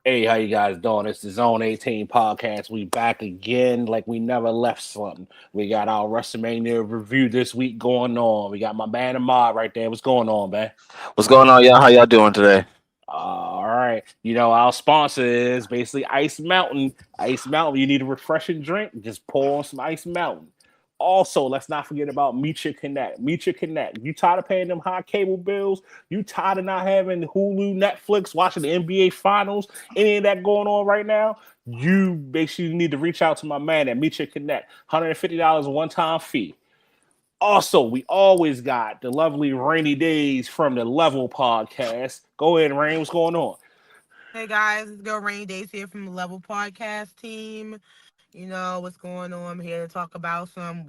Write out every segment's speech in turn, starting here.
Hey, how you guys doing? It's the Zone 18 podcast. We back again like we never left something. We got our WrestleMania review this week going on. We got my man Ahmad right there. What's going on, man? What's going on, y'all? How y'all doing today? All right. Our sponsor is basically Ice Mountain. Ice Mountain, you need a refreshing drink? Just pour on some Ice Mountain. Also, let's not forget about Meet Your Connect. Meet Your Connect. You tired of paying them high cable bills? You tired of not having Hulu, Netflix, watching the NBA Finals, any of that going on right now? You basically need to reach out to my man at Meet Your Connect. $150 one-time fee. Also, we always got the lovely Rainy Days from the Level podcast. Go ahead, Rain. What's going on? Hey guys, it's Girl Rainy Days here from the Level Podcast team. You know what's going on. I'm here to talk about some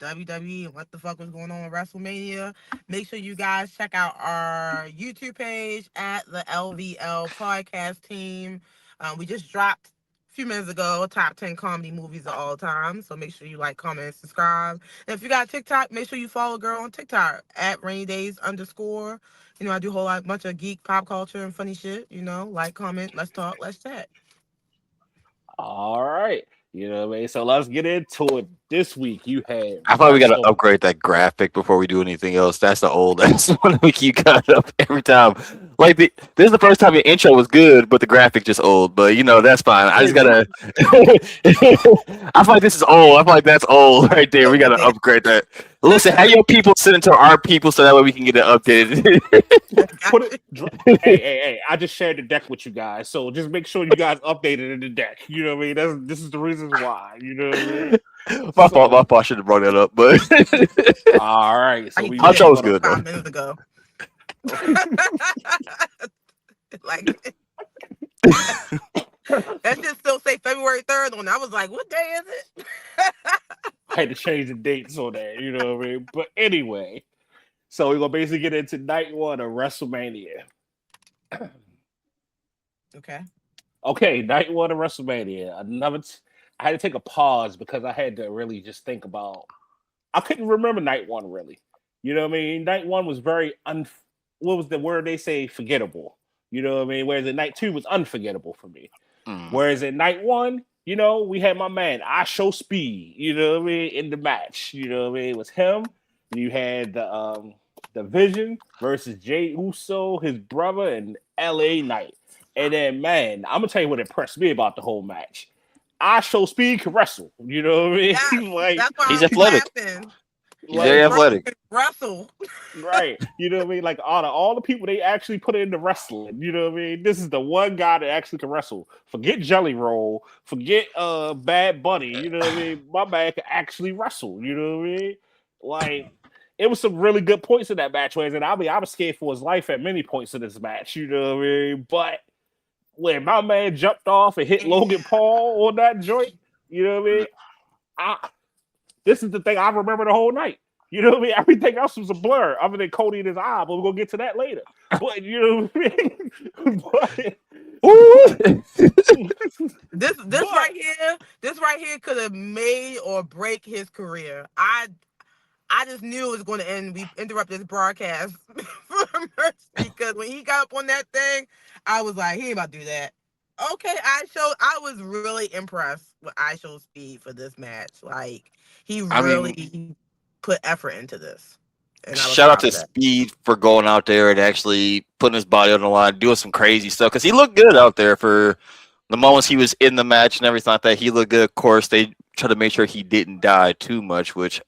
WWE and what the fuck was going on with WrestleMania. Make sure you guys check out our YouTube page at the LVL Podcast team. We just dropped a few minutes ago top 10 comedy movies of all time. So make sure you like, comment, and subscribe. And if you got TikTok, make sure you follow Girl on TikTok at Rainy Days _. I do a whole lot, bunch of geek pop culture and funny shit. Like, comment, let's talk, let's chat. All right. You know what I mean? So let's get into it. This week you had I thought we got to Wrestle. upgrade that graphic before we do anything else. That's the old. That's the one we keep cutting up every time. This is the first time your intro was good, but the graphic just old. But that's fine. I just gotta. I feel like this is old. I feel like that's old right there. We gotta upgrade that. Listen, have your people send it to our people so that way we can get it updated. Put it. Hey! I just shared the deck with you guys, so just make sure you guys updated in the deck. You know what I mean? This is the reasons why. You know what I mean? My fault. My fault. I should have brought that up, but All right. So I we did outro just was that good though. 5 minutes ago. Like that should still say February 3rd on it. I was like, what day is it? I had to change the dates on that. You know what I mean? But anyway, so we're gonna basically get into night one of WrestleMania. Okay. Okay, night one of WrestleMania. I had to take a pause because I had to really just think about. I couldn't remember night one really. You know what I mean? Night one was very What was the word they say? Forgettable. You know what I mean? Whereas in night two was unforgettable for me. Mm. Whereas in night one, we had my man I Show Speed. You know what I mean? In the match, you know what I mean? It was him. You had the Vision versus Jay Uso, his brother, and L.A. Knight. And then, man, I'm gonna tell you what impressed me about the whole match. I Show Speed can wrestle. You know what I Yes, mean? like, that's why He's I was athletic. laughing. He's His very like brother athletic. can wrestle. right. You know what I mean? Like all the people they actually put into wrestling. You know what I mean? This is the one guy that actually can wrestle. Forget Jelly Roll. Forget Bad Bunny. You know what I mean? My man can actually wrestle. You know what I mean? Like it was some really good points in that match. And I was scared for his life at many points in this match. You know what I mean? But when my man jumped off and hit Yeah. Logan Paul on that joint, you know what I mean? I This is the thing I remember the whole night. You know what I mean? Everything else was a blur, other than Cody and his eye, but we're gonna get to that later. But you know what I mean? This but right here could have made or break his career. I just knew it was going to end. We interrupt this broadcast for mercy because when he got up on that thing, I was like, he ain't about to do that. Okay, I was really impressed with I Show Speed for this match. Like he I mean, really put effort into this, and I was shout out proud to of that. Speed for going out there and actually putting his body on the line, doing some crazy stuff because he looked good out there for the moments he was in the match and everything like that. He looked good. Of course, they tried to make sure he didn't die too much, which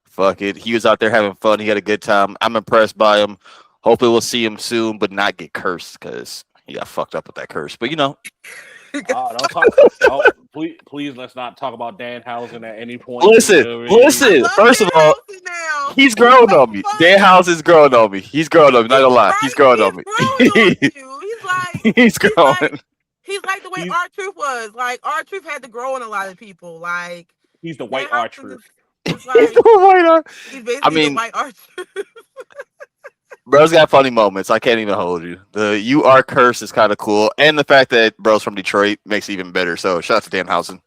fuck it. He was out there having fun. He had a good time. I'm impressed by him. Hopefully, we'll see him soon, but not get cursed because he got fucked up with that curse. But don't talk. Oh, please, let's not talk about Danhausen at any point. You listen, know what I mean? I listen. love First of all, Danhausen now. he's He's growing so on me. Dan funny. House is growing on me. He's growing on me. Not He's gonna lie, he's right. growing He's on me. growing on you. He's He's like growing. he's like the way He's R Truth was. Like R Truth had to grow on a lot of people. Like he's the Dan white R Housen truth. is He's like the white. he's I basically the mean, white R Truth. bro's got funny moments. I can't even hold you. The "you are cursed" is kind of cool, and the fact that bro's from Detroit makes it even better. So shout out to Danhausen.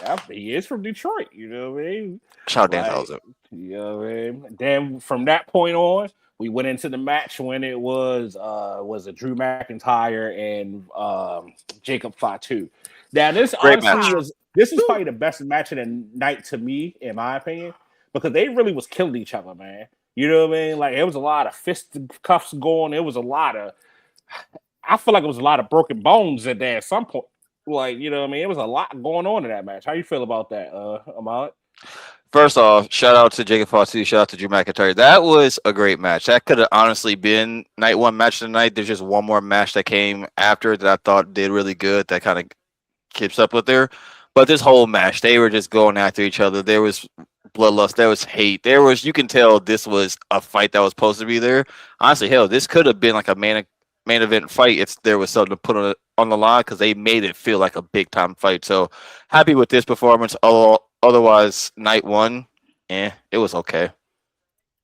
Yeah, he is from Detroit. You know what I mean? Shout out Like, Danhausen. you know what I mean? Then from that point on, We went into the match when it was a Drew McIntyre and Jacob Fatu. Now this Great honestly match. Ah, was this is probably the best match of the night to me, in my opinion, because they really was killing each other, man. You know what I mean? Like it was a lot of fisticuffs going. It was a lot of I feel like it was a lot of broken bones in there at some point. Like, you know what I mean? It was a lot going on in that match. How you feel about that, Ahmad? First off, shout out to Jacob Fatu, shout out to Drew McIntyre. That was a great match. That could have honestly been night one match of the night. There's just one more match that came after that I thought did really good. That kind of keeps up with there. But this whole match, they were just going after each other. There was bloodlust. There was hate. There was you can tell this was a fight that was supposed to be there. Honestly, hell, this could have been like a main event fight if there was something to put on the line because they made it feel like a big time fight. So happy with this performance. Otherwise, night one, it was okay.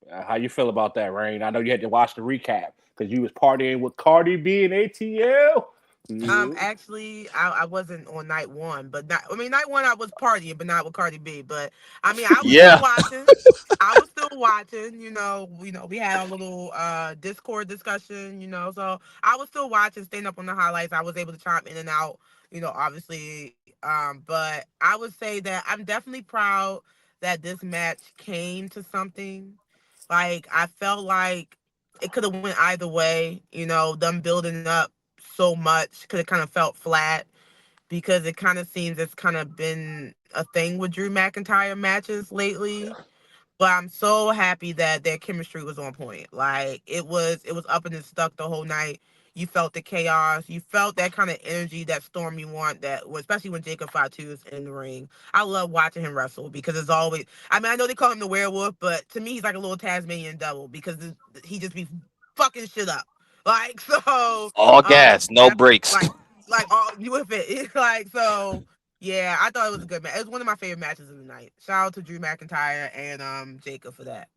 How you feel about that, Rain? I know you had to watch the recap because you was partying with Cardi B and ATL. Mhm. Actually, I wasn't on night one, but not, I mean, night one I was partying, but not with Cardi B. But I mean, I was still Yeah. watching. I was still watching. We had a little Discord discussion. So I was still watching, staying up on the highlights. I was able to chime in and out. Obviously. But I would say that I'm definitely proud that this match came to something. Like I felt like it could have went either way. Them building up so much could have kind of felt flat because it kind of seems it's kind of been a thing with Drew McIntyre matches lately. But I'm so happy that their chemistry was on point. Like it was up and it stuck the whole night. You felt the chaos. You felt that kind of energy, that storm you want. Especially when Jacob Fatu is in the ring. I love watching him wrestle because it's always. I mean, I know they call him the werewolf, but to me, he's like a little Tasmanian devil because he just be fucking shit up. Like so, All gas, no that breaks. like all you with it. Like so. Yeah, I thought it was a good match. It was one of my favorite matches of the night. Shout out to Drew McIntyre and Jacob for that.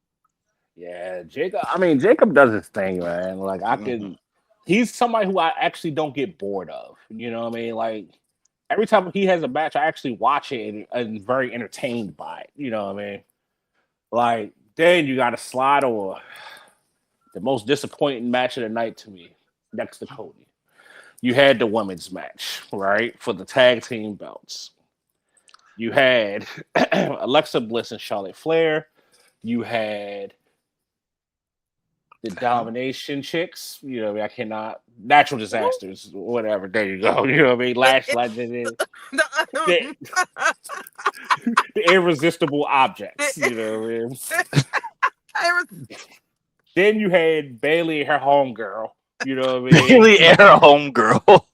Yeah, Jacob. I mean, Jacob does his thing, man. Like I Mhm. can. He's somebody who I actually don't get bored of. You know what I mean? Like every time he has a match, I actually watch it and very entertained by it. You know what I mean? Like then you got to slide over the most disappointing match of the night to me, next to Cody. You had the women's match, right, for the tag team belts. You had Alexa Bliss and Charlotte Flair. You had the domination chicks. You know, what I mean? I cannot natural disasters, whatever. There you go. You know what I mean? It, Lash it, Legend, the, the, the irresistible objects. it, You know what I mean? it Then you had Bailey and her homegirl. You know what I mean? Bailey and her homegirl.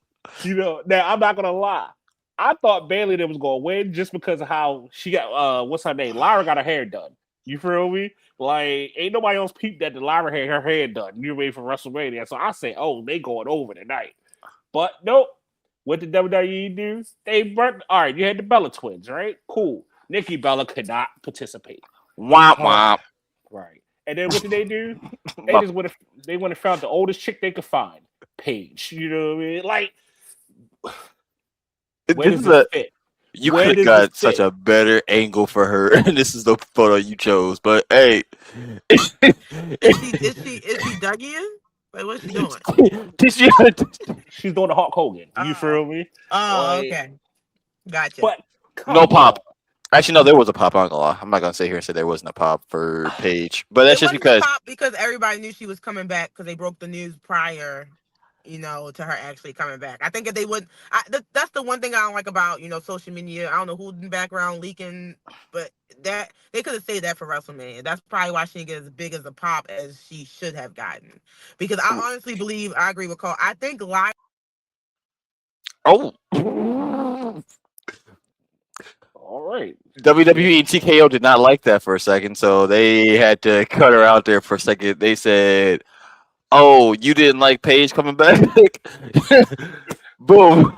You know, now I'm not gonna lie. I thought Bailey that was gonna win just because of how she got what's her name? Lyra got her hair done. You feel me? Like ain't nobody else peeped that the Lyra had her hair done. You ready for WrestleMania? So I say, oh, they going over tonight. But nope. What did WWE do? They burnt. All right, you had the Bella twins, right? Cool. Nikki Bella could not participate. Womp Huh. womp. Right. And then what did they do? They just went and found the oldest chick they could find, Paige. You know what I mean? Like, where This does is this a fit? you Where could have does this got such fit? a better angle for her, and this is the photo you chose. But hey, is she Dougie? Like what's she doing? teach you. She's doing the Hulk Hogan. You Oh, feel me? oh, Like, okay, gotcha. but No come pop. on. Actually, no, there was a pop. I'm not gonna lie. I'm not gonna sit here and say there wasn't a pop for Paige, but that's It just wasn't a because. pop because everybody knew she was coming back because they broke the news prior, to her actually coming back. I think if they would, that's the one thing I don't like about social media. I don't know who's in the background leaking, but that they could have saved that for WrestleMania. That's probably why she didn't get as big as a pop as she should have gotten. Because I honestly believe I agree with Cole. I think live. Oh, All right. Shit. WWE and TKO did not like that for a second, so they had to cut her out there for a second. They said, "Oh, you didn't like Paige coming back?" Boom.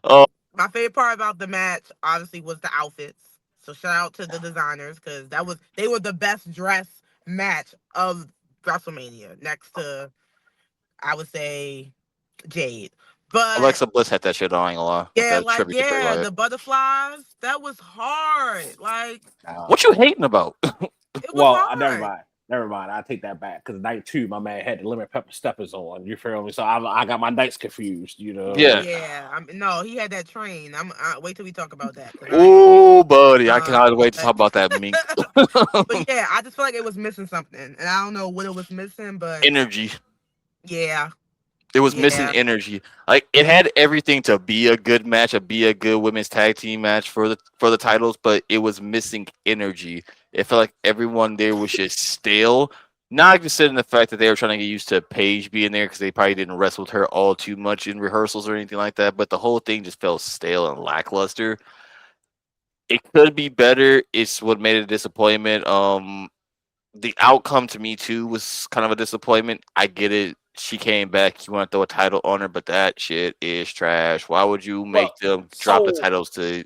Oh, My favorite part about the match obviously was the outfits. So shout out to the designers because they were the best dressed match of WrestleMania next to I would say Jade. But Alexa Bliss had that shit on, I ain't gonna lie, with yeah, that tribute to Bray Wyatt. the butterflies, that was hard. Like Nah. What you hating about? it was Well, I never hard. mind. Never mind. I take that back because night two, my man had the lemon pepper steppers on. You feel me? So I got my nights confused. You know what I Yeah. mean? Yeah, no, he had that train. Wait till we talk about that because I ain't. Ooh, buddy, I cannot wait to But, talk about that mink. but yeah, I just feel like it was missing something, and I don't know what it was missing, but Energy. yeah, It was missing yeah. energy. Like it had everything to be a good match, to be a good women's tag team match for the titles, but it was missing energy. It felt like everyone there was just stale. Not considering the fact that they were trying to get used to Paige being there because they probably didn't wrestle with her all too much in rehearsals or anything like that. But the whole thing just felt stale and lackluster. It could be better. It's what made it a disappointment. The outcome to me too was kind of a disappointment. I get it. She came back. You want to throw a title on her, but that shit is trash. Why would you Well, make them drop the so titles to?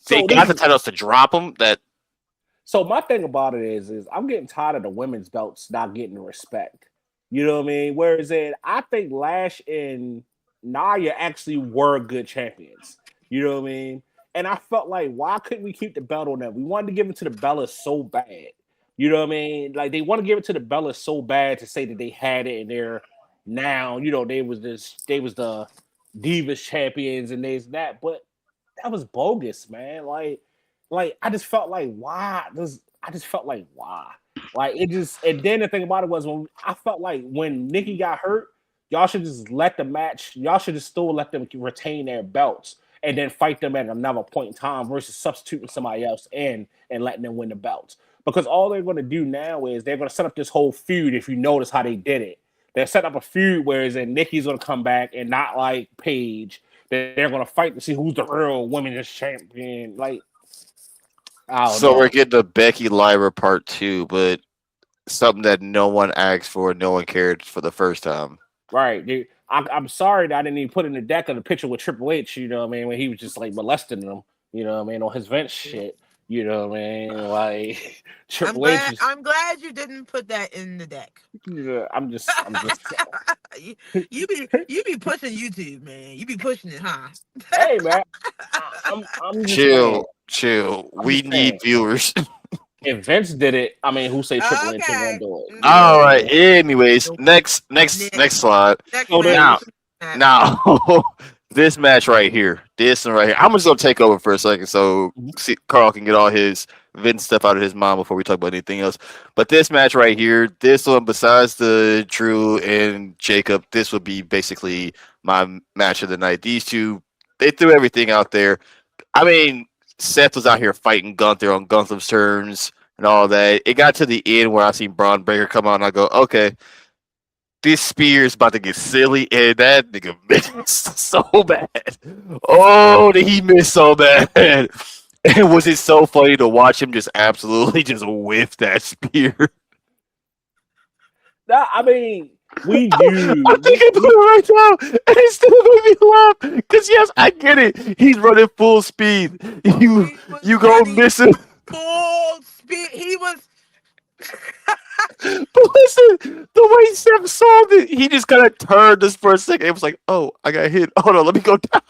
They so got this the is titles to drop them. That so my thing about it is I'm getting tired of the women's belts not getting the respect. You know what I mean? Whereas I think Lash and Nia actually were good champions. You know what I mean? And I felt like why couldn't we keep the belt on them? We wanted to give it to the Bellas so bad. You know what I mean? Like they want to give it to the Bellas so bad to say that they had it and they're now, they was the Divas champions and there's that, but that was bogus, man. Like I just felt like why does I just felt like why? Like it just and then the thing about it was when I felt like when Nikki got hurt, y'all should just let the match, y'all should just still let them retain their belts and then fight them at another point in time versus substituting somebody else in and letting them win the belts. Because all they're going to do now is they're going to set up this whole feud. If you notice how they did it, they set up a feud whereas then Nikki's going to come back and not like Paige. They're going to fight to see who's the real women's champion. Like I don't so we're know. getting the Becky Lyra part two, but something that no one asked for, no one cared for the first time. Right. I'm sorry that I didn't even put in the deck of the picture with Triple H, you know what I mean, when he was just like molesting them, you know what I mean, on his Vince shit. You know what I mean? Like I'm Triple H glad. is I'm glad you didn't put that in the deck. yeah, I'm just you, you be pushing YouTube, man. You be pushing it, huh? hey man, I'm just saying. Chill, chill. I'm We just need saying. viewers. If Vince did it, I mean who say Triple H ain't gonna Okay. do it? You know All what I right. mean? Anyways, Nope. next Next. slide. Next So Now, match. there's now, this match right here, this one right here. I'm just gonna take over for a second so Carl can get all his Vince stuff out of his mind before we talk about anything else. But this match right here, this one, besides the Drew and Jacob, this would be basically my match of the night. These two, they threw everything out there. I mean, Seth was out here fighting Gunther on Gunther's terms and all that. It got to the end where I seen Braun Breaker come out and I go, okay, this spear's about to get silly, and that nigga missed so bad. Oh, did he miss so bad? And was it so funny to watch him just absolutely just whiff that spear? that I mean we I'm knew thinking about it right now, and it still made me laugh. Because yes, I get it. He's running full speed. You He was you gonna running miss him. full speed. He was. But listen, the way Seth saw it, he just kind of turned this for a second. It was like, oh, I got hit. Hold on, let me go down.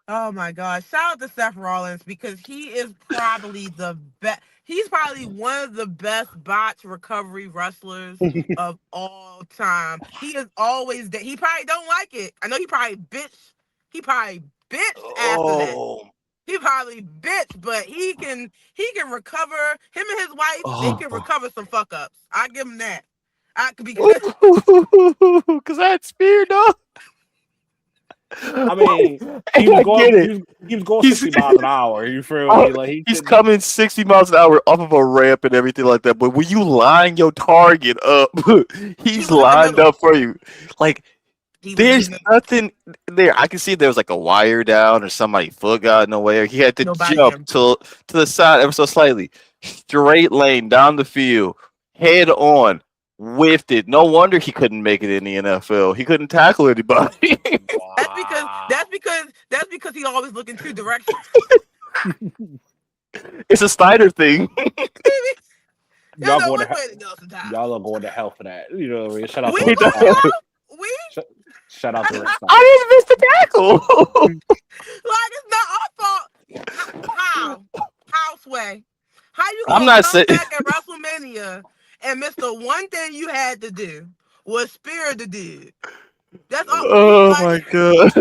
Oh my gosh! Shout out to Seth Rollins because he is probably the best. He's probably one of the best botch recovery wrestlers of all time. He is always that. He probably don't like it. I know he probably bitch. He probably bitched after that. Oh, He probably bitch, but he can recover. Him and his wife, they can oh. recover some fuck ups. I give him that. I because Because I had spear, dog. I mean, And I get it. he was going He's 60 miles an hour. You feel oh, me? Like he he's didn't. coming 60 miles an hour off of a ramp and everything like that. But when you line your target up, he he's was in the lined middle. up for you. Like He was in the there's middle. nothing there. I can see there was like a wire down or somebody's foot got in the way. Or he had to Nobody jump him. to the side ever so slightly. Straight lane down the field, head on, whiffed it. No wonder he couldn't make it in the NFL. He couldn't tackle anybody. That's because Wow. that's because that's because he always look in two directions. It's a Snyder thing. There's Y'all no going to one way to go sometimes. y'all are going to hell for that. You know what I mean? Shout out We to going He Rick does. to Steiner. hell. We Sh- Shout out to Rick Steiner. I just missed the tackle. like it's not our fault. How? How sway? How you I'm gonna not come saying. back at WrestleMania and missed the one thing you had to do was spear the dude. That's all. Oh Like my god!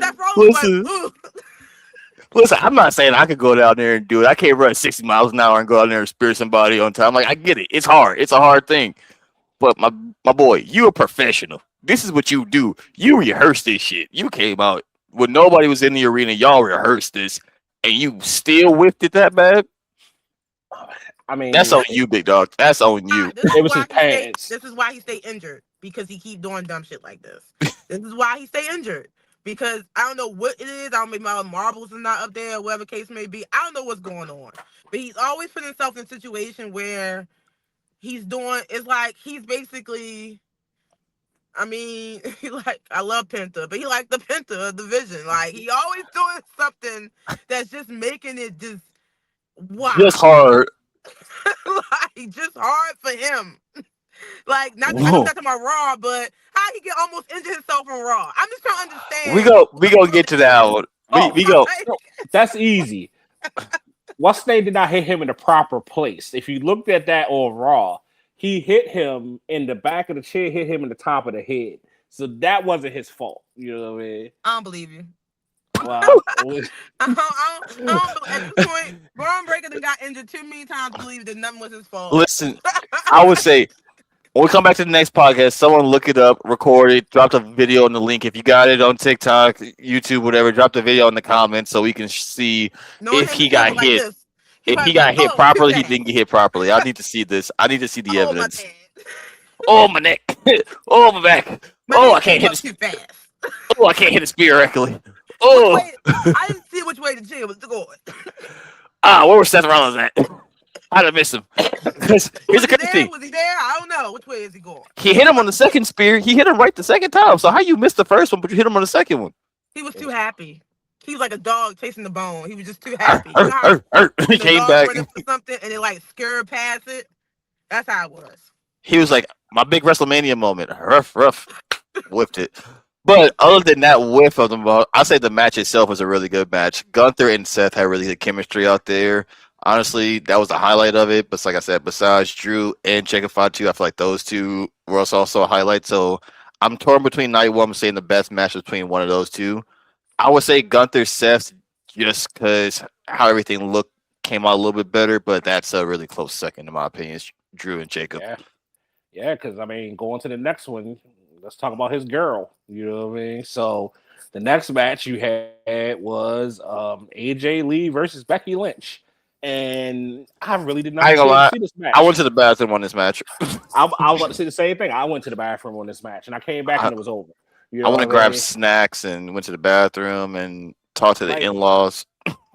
Seth Rollins was like, Listen, ooh. listen. I'm not saying I could go down there and do it. I can't run 60 miles an hour and go out there and spear somebody on time. Like I get it. It's hard. It's a hard thing. But my boy, you a professional. This is what you do. You rehearse this shit. You came out when nobody was in the arena. Y'all rehearsed this, and you still whipped it that bad. I That's mean, on you, big dog. That's on you. This it is was why his he stay. pants. This is why he stay injured because he keep doing dumb shit like this. This is why he stay injured because I don't know what it is. I don't know, my marbles is not up there, whatever case may be. I don't know what's going on, but he's always put himself in a situation where he's doing. It's like he's basically. I mean, he like I love Penta, but he like the Penta of the Vision. Like he always doing something that's just making it just Just wow. hard. Like just hard for him. Like not I know we're Whoa. not talking about Raw, but how he can almost injure himself in Raw. I'm just trying to We understand go. We what gonna get to it that is. one. Oh, We go. Like, no, that's easy. What's name did not hit him in the proper place? If you looked at that on Raw, he hit him in the back of the chair, hit him in the top of the head. So that wasn't his fault. You know what I mean? I don't believe you. Well, At this point, Braun Breaker done got injured too many times to believe that nothing was his fault. Listen, I would say when we come back to the next podcast, someone look it up, record it, drop the video on the link. If you got it on TikTok, YouTube, whatever, drop the video in the comments so we can see Knowing if him, he he gonna got go like hit. this. He If he probably be like, got hit oh, too properly, he fast. didn't get hit properly. I need to see this. I need to see the Oh, my evidence. bad. Oh my neck. Oh my back. My Oh, I head can't came hit up a, too fast. oh, I can't hit a spear correctly. Which Oh, way? I didn't see which way the chair was going. where was Seth Rollins at? How'd I miss him? Because here's Was the he crazy there? thing. Was he there? I don't know. Which way is he going? He hit him on the second spear. He hit him right the second time. So how you missed the first one, but you hit him on the second one? He was too happy. He was like a dog chasing the bone. He was just too happy. You know how He when the came dog's back. running for something and it like scurry past it? That's how it was. He was like, my big Wrestlemania moment. Rough, rough. Whipped it. But other than that whiff of them, I'll say the match itself was a really good match. Gunther and Seth had really good chemistry out there. Honestly, that was the highlight of it. But like I said, besides Drew and Jacob Fatu, I feel like those two were also a highlight. So I'm torn between night one. I'm saying the best match between one of those two. I would say Gunther Seth just because how everything looked came out a little bit better, but that's a really close second in my opinion. It's Drew and Jacob. yeah, yeah. Because I mean, going to the next one, let's talk about his girl. You know what I mean? So the next match you had was AJ Lee versus Becky Lynch, and I really did I not ain't gonna care to lie. see this I went match. to the bathroom on this match. I was about to say the same thing. I went to the bathroom on this match, and I came back I, and it was over. You I know went what to I grab mean? snacks and went to the bathroom and talked to the Like, in-laws.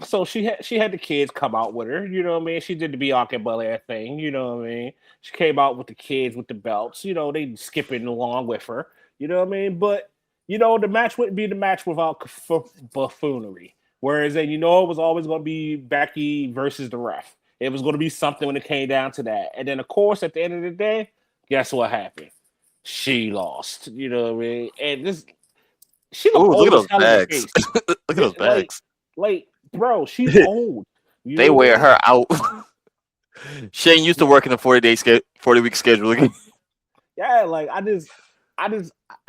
so she had the kids come out with her. You know what I mean? She did the Bianca Belair thing. You know what I mean? She came out with the kids with the belts. You know they skipping along with her. You know what I mean? But the match wouldn't be the match without buffoonery. Whereas then it was always going to be Becky versus the ref. It was going to be something when it came down to that. And then of course at the end of the day, guess what happened? She lost. You know what I mean? And this she looked Ooh, look at old as those hell in the bags. face. Look at those Like bags. bro, she's old. You They know what I wear mean? her out. Shane used to Yeah, work in a 40-week schedule. yeah. Like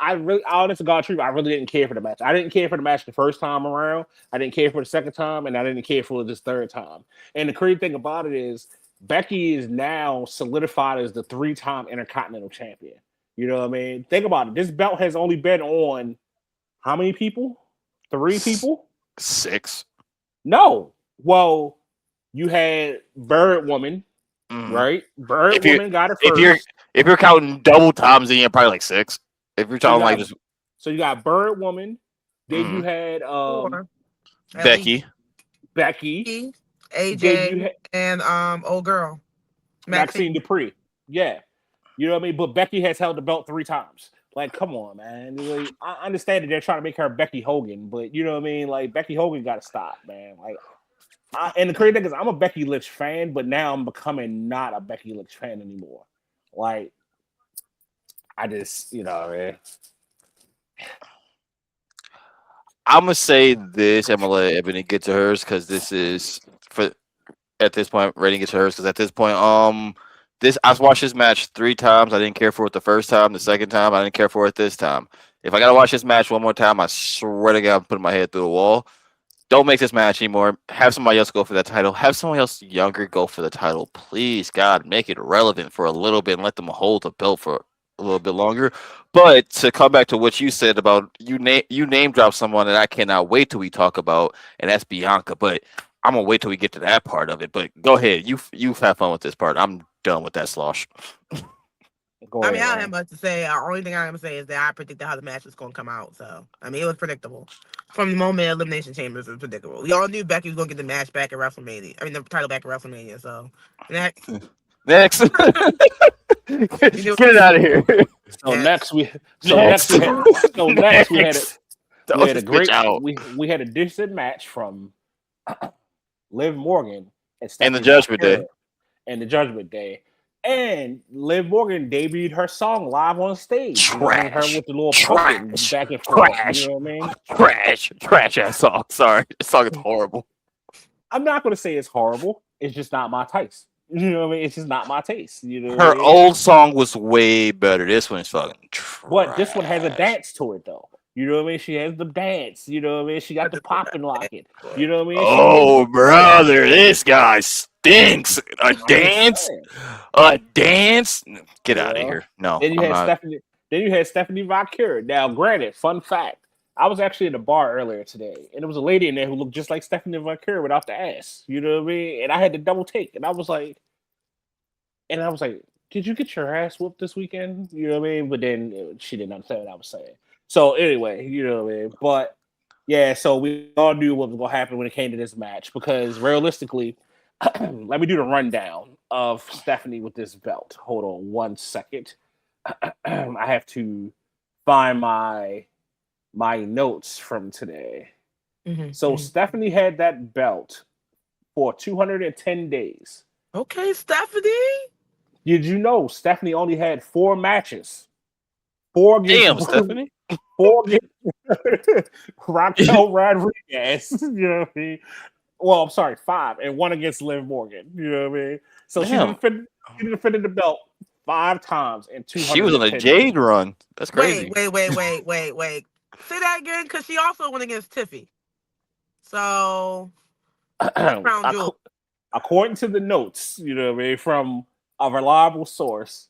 I really, honest to God, truth, I really didn't care for the match. I didn't care for the match the first time around. I didn't care for the second time, and I didn't care for this third time. And the crazy thing about it is, Becky is now solidified as the three-time Intercontinental Champion. You know what I mean? Think about it. This belt has only been on how many people? Three people? 6. No. Well, you had Bird Woman, Mm. right? Bird If you Woman got it if you're first. if you're counting double times, then you're probably like 6. If you're So you talking like got just Bird Woman. Then you mm, had Four, at least. Becky, Becky. Then you AJ had and old girl Maxine Maxine. Dupree. Yeah. You know what I mean? But Becky has held the belt three times. Like, come on, man. Like, I understand that they're trying to make her Becky Hogan, but you know what I mean? Like, Becky Hogan got to stop, man. Like, and the crazy thing is, I'm a Becky Lynch fan, but now I'm becoming not a Becky Lynch fan anymore. Like, I just, man. I'm gonna say this. I'm gonna let Ebony get to hers because this is for at this point. Rating get to hers because at this point, I've watched this match 3 times. I didn't care for it the first time. The second time, I didn't care for it this time. If I gotta watch this match one more time, I swear to God, I'm putting my head through the wall. Don't make this match anymore. Have somebody else go for that title. Have someone else younger go for the title. Please, God, make it relevant for a little bit and let them hold the belt for a little bit longer. But to come back to what you said about you name drop someone that I cannot wait till we talk about, and that's Bianca. But I'm gonna wait till we get to that part of it. But go ahead, you have fun with this part. I'm done with that slosh. Go I ahead, mean, I don't have Ryan. much to say. The only thing I'm gonna say is that I predicted how the match was gonna come out. So I mean, it was predictable from the moment Elimination Chambers was predictable. We all knew Becky was gonna get the match back at WrestleMania. I mean, the title back at WrestleMania. So next, Next, you knew, get it out of here. So next. next we so next Next, we had so next next. we Throw had a this bitch great out. we had a decent match from Liv Morgan and And the Stephanie Judgment Vaquera Day. and the Judgment Day. And Liv Morgan debuted her song live on stage. You know what I mean? Her Trash, with the little pumping trash, back and forth. You trash, know what I mean? trash ass song. Sorry, this song is horrible. I'm not gonna say it's horrible. It's just not my taste. You know what I mean? It's just not my taste. You know what I Her mean? old song was way better. This one is fucking But this one has a trash. dance to it though. You know what I mean? She has the dance. You know what I mean? She got the popping locking. You know what I mean? She moves Oh, the crowd. brother, this guy stinks. A I'm just dance? saying. A dance? Get You out of know. here. No, Then you I'm had not. Stephanie. Then you had Stephanie Vaquera. Now, granted, fun fact: I was actually in a bar earlier today, and there was a lady in there who looked just like Stephanie Vaquera without the ass. You know what I mean? And I had to double take, and I was like, "Did you get your ass whooped this weekend?" You know what I mean? But then she didn't understand what I was saying. So anyway, you know what I mean? But yeah, so we all knew what was going to happen when it came to this match because realistically, let me do the rundown of Stephanie with this belt. Hold on 1 second. I have to find my notes from today. So Mm-hmm. Stephanie had that belt for 210 days. Okay, Stephanie. Did you know Stephanie only had 4 matches? Four against Damn, Stephanie. four against Raquel Rodriguez. You know what I mean? Well, I'm sorry, 5 and 1 against Liv Morgan. You know what I mean? So Damn. she defended the belt 5 times in She was on a 210 days. Jade run. That's Wait, crazy. wait, wait, wait, wait, wait. Say that again, because she also went against Tiffy. So what's Crown Jewel? According to the notes, you know what I mean, from a reliable source,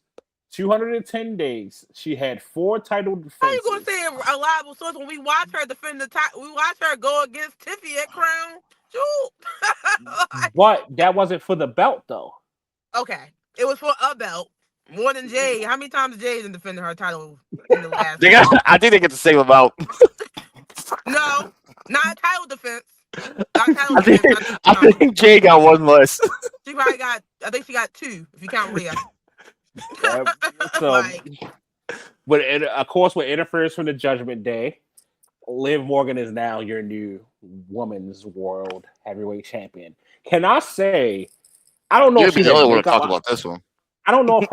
210 days, she had 4 title How you gonna defenses. say a reliable source when we watch her defend the top? We watch her go against Tiffy at Crown Jewel. But that wasn't for the belt, though. Okay, it was for a belt. More than Jade. How many times Jade done defended her title in the last? I think they get the same amount. No, not title defense. Not title I think defense. I think Jay got one less. She probably got. I think she got 2 if you count Rhea. Yeah, so, Like, but of course, with interference from the Judgment Day, Liv Morgan is now your new women's world heavyweight champion. Can I say, I don't know if You'd be she the has only one to makeup talk on. about this one. I don't know if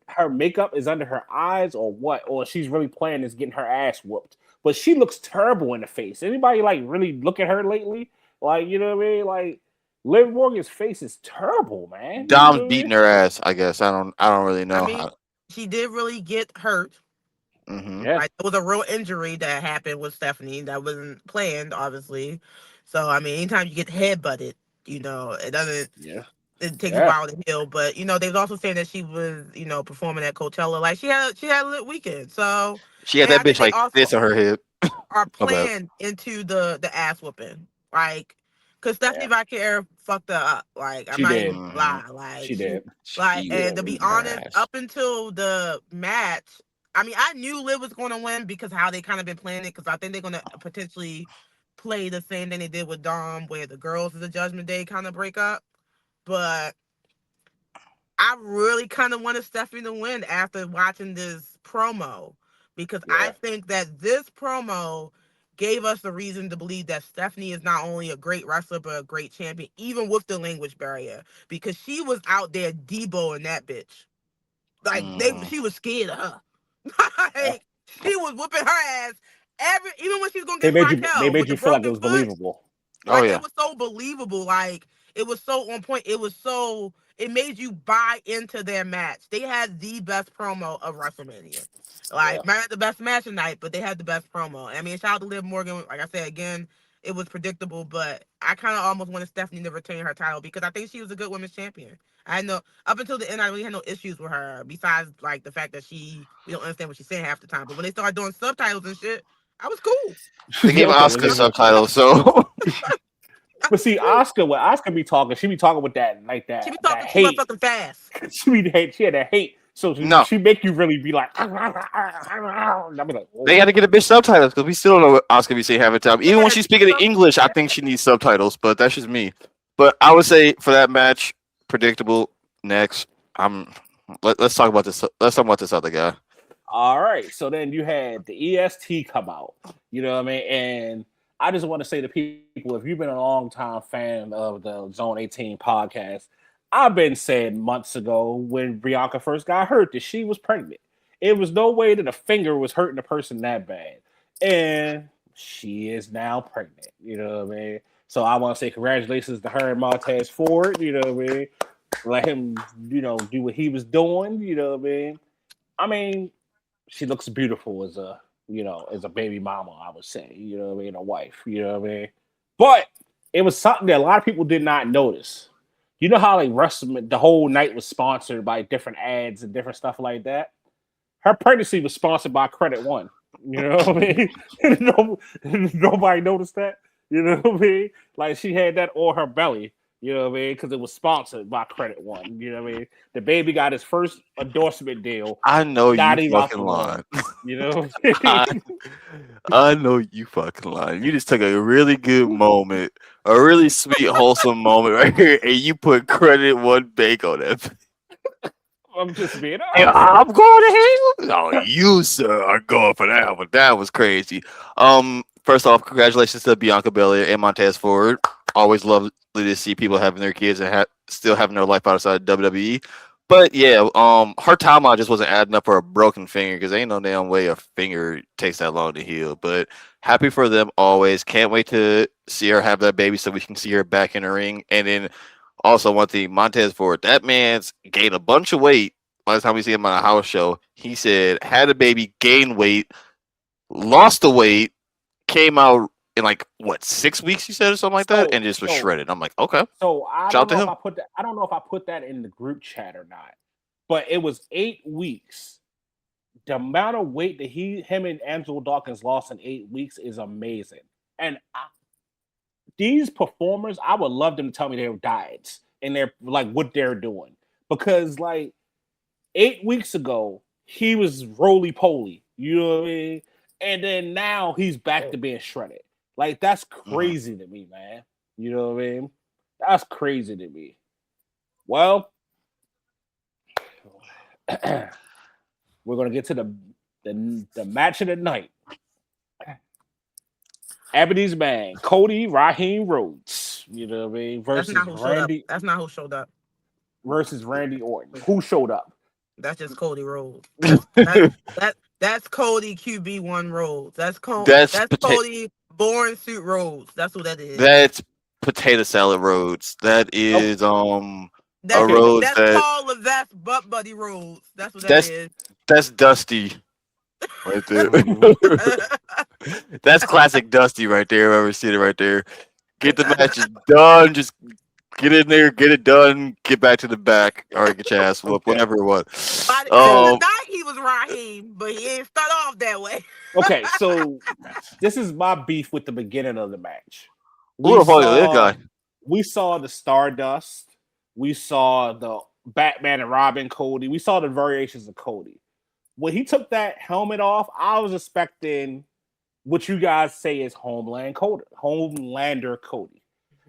her makeup is under her eyes or what, or she's really playing is getting her ass whooped. But she looks terrible in the face. Anybody like really look at her lately? Like, you know what I mean? Like Liv Morgan's face is terrible, man. You Dom's know what I beating mean? her ass. I guess I don't really I know. mean, she did really get hurt. Mm-hmm. Yeah. Like, it was a real injury that happened with Stephanie that wasn't planned, obviously. So, I mean, anytime you get headbutted, it doesn't. Yeah. It takes a Yeah. while to heal, but they was also saying that she was, performing at Coachella. Like she had a lit weekend. So, She had and that I think bitch they like also this on her hip. are My bad. playing into the ass whooping, like, cause Stephanie Yeah. Vaquer fucked her up. Like, I'm She not did. even Mm-hmm. gonna lie, like She did. She was and to be beating her honest, ass. up until the match, I mean, I knew Liv was going to win because how they kind of been playing it. Because I think they're gonna potentially play the same thing they did with Dom, where the girls of the Judgment Day kind of break up. But I really kind of wanted Stephanie to win after watching this promo because I Yeah. think that this promo gave us the reason to believe that Stephanie is not only a great wrestler but a great champion, even with the language barrier, because she was out there Debo that bitch. Like Mm-hmm. she was scared of her. Yeah. Like she was whooping her ass even when she was gonna They get made you they Raquel made with the you feel like it broken was foot. believable. Oh Like it yeah. was so believable. Like it was so on point. it made you buy into their match. They had the best promo of WrestleMania. Yeah. Like, might not the best match tonight, but they had the best promo. I mean, shout out to Liv Morgan. Like I said again, it was predictable, but I kind of almost wanted Stephanie to retain her title because I think she was a good women's champion. I had no up until the end, I really had no issues with her besides like the fact that we don't understand what she's saying half the time. But when they started doing subtitles and shit, I was cool. They gave Okay, Oscar subtitles, so but see, Oscar, when Oscar be talking, she be talking with that like She be that talking too hate. motherfucking fast. She had that hate, so no. she make you really be like. I'll be like, They had to get a bitch subtitles because we still don't know what Oscar be saying half the time. Even when she's speaking in English, I think she needs subtitles, but that's just me. But I would say for that match, predictable. Next, let's talk about this. Let's talk about this other guy. All right, so then you had the EST come out. You know what I mean? And I just want to say to people, if you've been a long time fan of the Zone 18 podcast, I've been saying months ago when Bianca first got hurt that she was pregnant. It was no way that a finger was hurting a person that bad. And she is now pregnant. You know what I mean? So I want to say congratulations to her and Montez Ford. You know what I mean? Let him, do what he was doing. You know what I mean? I mean, she looks beautiful as a baby mama, I would say, you know what I mean, a wife, you know what I mean? But it was something that a lot of people did not notice. You know how like wrestling, the whole night was sponsored by different ads and different stuff like that? Her pregnancy was sponsored by Credit One. You know what I mean? Nobody noticed that. You know what I mean? Like she had that on her belly. You know what I mean? Because it was sponsored by Credit One. You know what I mean? The baby got his first endorsement deal. I know Not you even fucking lying. You know? I know you fucking lying. You just took a really good moment, a really sweet, wholesome moment right here, and you put Credit One bank on that. I'm just being Yeah, honest. I'm going to hell. No, you sir are going for that one. That was crazy. First off, congratulations to Bianca Belair and Montez Ford. Always lovely to see people having their kids and still having their life outside WWE. But yeah, her timeline just wasn't adding up for a broken finger because ain't no damn way a finger takes that long to heal. But happy for them always. Can't wait to see her have that baby so we can see her back in the ring. And then also one thing, Montez Ford, that man's gained a bunch of weight. By the time we see him on a house show, he said had a baby, gained weight, lost the weight, came out in like what 6 weeks, he said, or something like that, and just was shredded. I'm like, okay. So I Shout don't know out if to I put that. I don't know if I put that in the group chat or not, but it was 8 weeks. The amount of weight that him and Angelo Dawkins lost in 8 weeks is amazing. And these performers, I would love them to tell me their diets and their like what they're doing because like 8 weeks ago he was roly poly, you know what I mean, and then now he's back to being shredded. Like that's crazy to me, man. You know what I mean? That's crazy to me. Well, we're gonna get to the match of the night. Ebony's man, Cody Raheem Rhodes. You know what I mean? Versus Randy. That's not who showed up. Versus Randy Orton. Who showed up? That's just Cody Rhodes. That's Cody QB1 Rhodes. That's Cody Born Suit Rhodes. That's who that is. That's Potato Salad Rhodes. That is that's Rhodes. That's Paul Levesque Butt Buddy Rhodes. That's what that is. That's Dusty. Right there. That's classic Dusty right there. I've ever seen it right there. Get the match done. Just get in there, get it done, get back to the back, or get your ass whooped, whatever it was. By the end of the night, he was Raheem, but he didn't start off that way. Okay, so this is my beef with the beginning of the match. We saw the Stardust. We saw the Batman and Robin Cody. We saw the variations of Cody. When he took that helmet off, I was expecting what you guys say is Homelander Cody.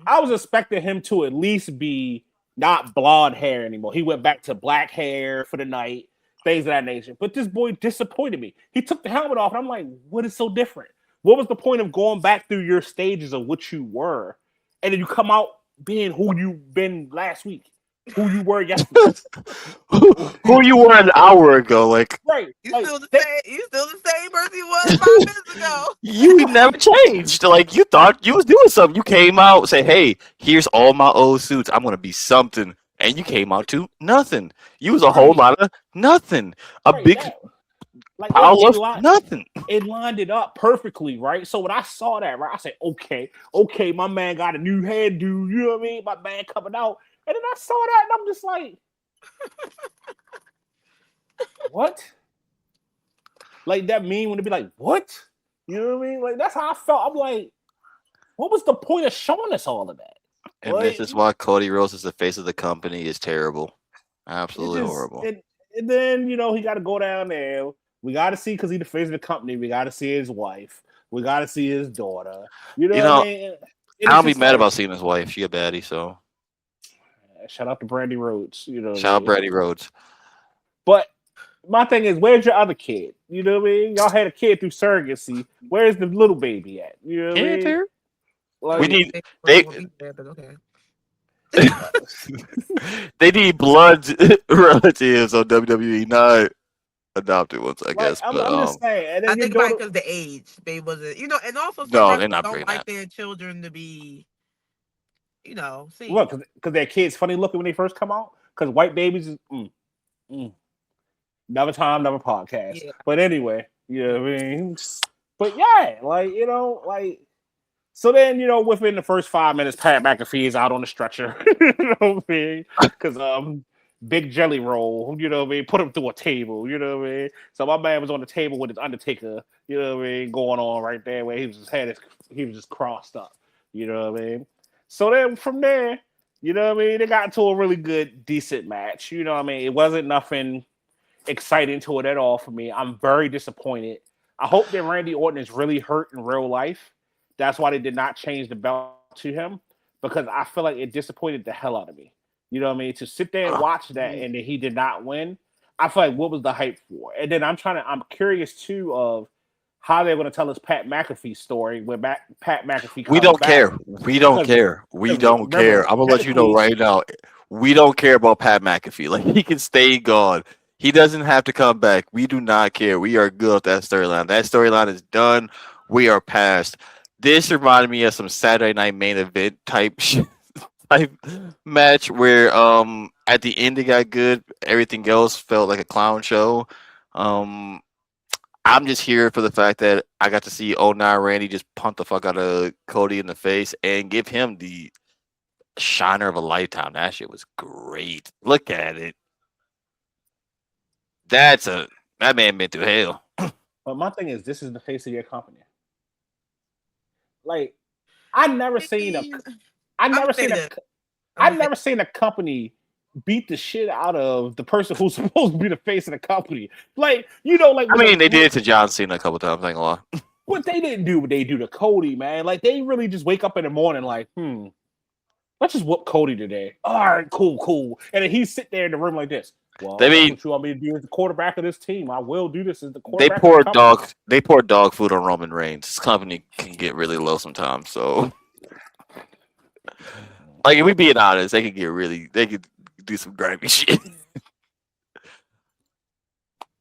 I was expecting him to at least be not blonde hair anymore. He went back to black hair for the night, things of that nature. But this boy disappointed me. He took the helmet off, and I'm like, what is so different? What was the point of going back through your stages of what you were, and then you come out being who you've been last week? Who you were yesterday? who you were an hour ago? Like, right? You like, still the same person you was 5 minutes ago. You never changed. Like you thought you was doing something. You came out, say, "Hey, here's all my old suits. I'm gonna be something." and you came out to nothing. You was a whole Right, lot of nothing. A right. big That like pile of nothing. it lined it up perfectly, right? So when I saw that, right, I said, okay, my man got a new hairdo. You know what I mean? My man coming out, and then I saw that, and I'm just like, what? Like that meme when it be like, what? You know what I mean? Like that's how I felt. I'm like, what was the point of showing us all of that? And this Like is why Cody Rhodes is the face of the company is terrible. it Absolutely just horrible. and then he got to go down there. We got to see because he the face of the company. We got to see his wife. We got to see his daughter. You know You what I know, mean? And I it's don't be just mad like about seeing his wife. She a baddie, so shout out to Brandy Rhodes. You know what I shout out mean? Brady Rhodes. But my thing is, where's your other kid? You know what I mean? Y'all had a kid through surrogacy. Where's the little baby at? You know what I Can't mean? hear. I We was Like, gonna need say they Brandy will be there, but okay. they need blood relatives on WWE, not adopted ones, I like guess. I'm, But I'm just saying. And I then your think about daughter, it because the age, they wasn't, and also some no, they're wrestlers not don't bringing like that. their children to be, what? seen. Because their kids funny looking when they first come out. Because white babies is mm. Another time, another podcast. Yeah. But anyway, you know what I mean? But yeah, like, so then, within the first 5 minutes, Pat McAfee is out on the stretcher. You know what I mean? Because Big Jelly Roll, you know what I mean, put him through a table, you know what I mean? So my man was on the table with his Undertaker, you know what I mean, going on right there where he was just crossed up, you know what I mean? So then from there, you know what I mean, they got into a really good, decent match. You know what I mean? It wasn't nothing exciting to it at all for me. I'm very disappointed. I hope that Randy Orton is really hurt in real life. That's why they did not change the belt to him, because I feel like it disappointed the hell out of me. You know what I mean? To sit there and watch that and then he did not win. I feel like what was the hype for? And then I'm curious too of how they're going to tell us Pat McAfee's story when Pat McAfee We comes don't back. care. We don't Because care. We don't remember, care. I'm gonna let you know technically, right now. We don't care about Pat McAfee. Like he can stay gone. He doesn't have to come back. We do not care. We are good with that storyline. That storyline is done. We are past. This reminded me of some Saturday Night Main Event type type match where at the end it got good. Everything else felt like a clown show. Um I'm just here for the fact that I got to see oh 09 Randy just punt the fuck out of Cody in the face and give him the shiner of a lifetime. That shit was great. Look at it. That's a that man been through hell. but my thing is, this is the face of your company. Like, I never I seen a, mean, I I'm never gonna say seen a, this. I'm I gonna say never seen a company beat the shit out of the person who's supposed to be the face of the company. Like, like I when mean, they did the it to John Cena a couple times. I ain't gonna lie. what they didn't do, what they do to Cody, man. Like they really just wake up in the morning like, let's just whoop Cody today. All right, cool. And then he sit there in the room like this. They Well, that's mean what you want me to do as the quarterback of this team. I will do this as the they quarterback of the pour company. dog they pour dog food on Roman Reigns. This company can get really low sometimes. So like if we being honest, they could do some grimy shit.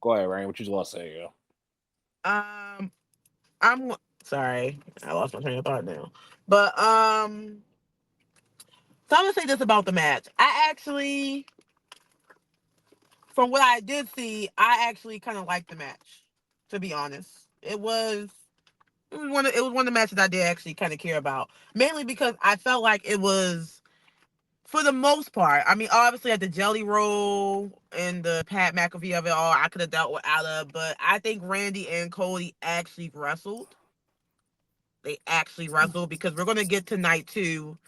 Go ahead, Ryan. What you gonna say, yo? um, I'm sorry, I lost my train of thought now. But so I'm gonna say this about the match. From what I did see, I actually kind of liked the match. To be honest, it was one of the matches I did actually kind of care about, mainly because I felt like it was, for the most part. I mean, obviously at the Jelly Roll and the Pat McAfee of it all, I could have dealt with Ala, but I think Randy and Cody actually wrestled. They actually wrestled because we're gonna get to night two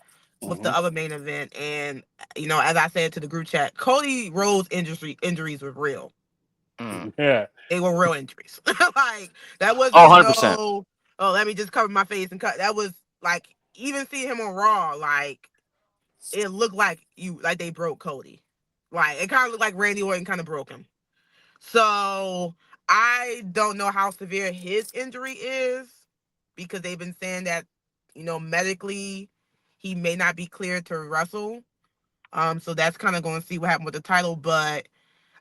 with Mm-hmm. the other main event, and as I said to the group chat, Cody Rhodes injuries were real. Mm. Yeah. They were real injuries. Like that Oh, wasn't 100%. no. Oh, let me just cover my face and cut. That was like, even seeing him on Raw, like it looked like they broke Cody. Like it kind of looked like Randy Orton kind of broke him. So I don't know how severe his injury is, because they've been saying that medically he may not be cleared to wrestle. So that's kind of going to see what happened with the title, but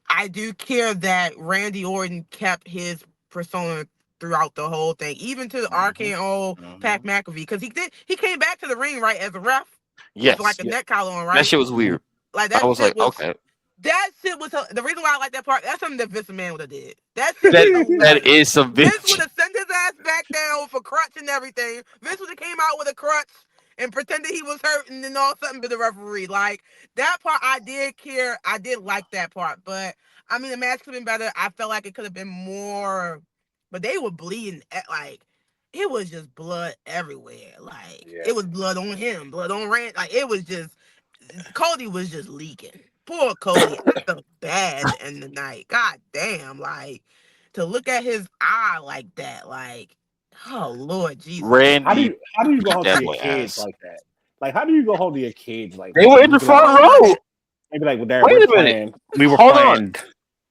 I do care that Randy Orton kept his persona throughout the whole thing, even to the Mm-hmm. RKO Pat Hmm. McAfee, because he came back to the ring, right, as a ref with like Yes, a Yeah. neck collar on, that right? shit was Mm-hmm. weird. Like I that was shit like, was. okay, That shit was the reason why I like that part. That's something that Vince McMahon would have did. That shit was that hilarious. is some Vince bitch. would have sent his ass back down with a crutch and everything. Vince would have came out with a crutch and pretended he was hurt and then all something to the referee. Like that part, I did care. I did like that part, but I mean, the match could have been better. I felt like it could have been more, but they were bleeding. Like it was just blood everywhere. Like Yeah. it was blood on him, blood on Rand. Like it was just Cody was just leaking. Poor Cody. I felt bad in the night. God damn. Like to look at his eye like that, like, oh Lord Jesus. Randy How do you go beat home to that your boy kids ass. like that? Like how do you go home to your kids like They that? were And in you the be like, I front was row. like, maybe like, well, Dad, Wait a minute. we were Hold on. playing.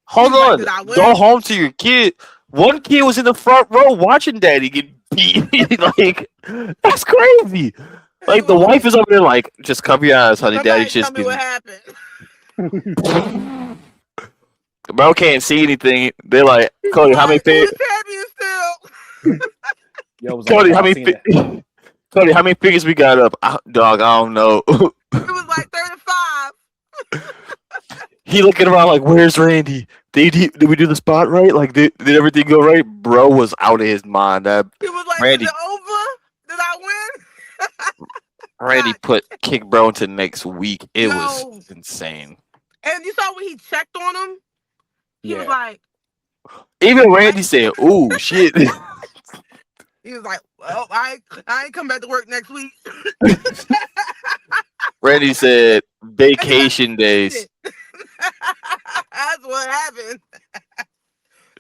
Hold like, on. did I Go win? home to your kid. One kid was in the front row watching Daddy get beat. Like that's crazy. He Like the was wife like, is over there, like, just cover your eyes, honey. Daddy's somebody tell just me what getting. happened. Bro can't see anything. They're like, He was Cody, how many like, who fingers? the champion still? Yo, it was like, Cody, yo, how I many? seen it. Cody, how many fingers we got up? Dog, I don't know. It was like 35. He looking around like, where's Randy? Did we do the spot right? Like, did everything go right? Bro was out of his mind. That He was like, is Randy it over? Did I win? Randy God, put Kick Bro into next week. It was yo. insane. And you saw when he checked on him? He was Yeah. like, Even what? Randy said, "Ooh, shit." He was like, well, I ain't come back to work next week. Randy said, And he got "Vacation days." suspended. That's what happened.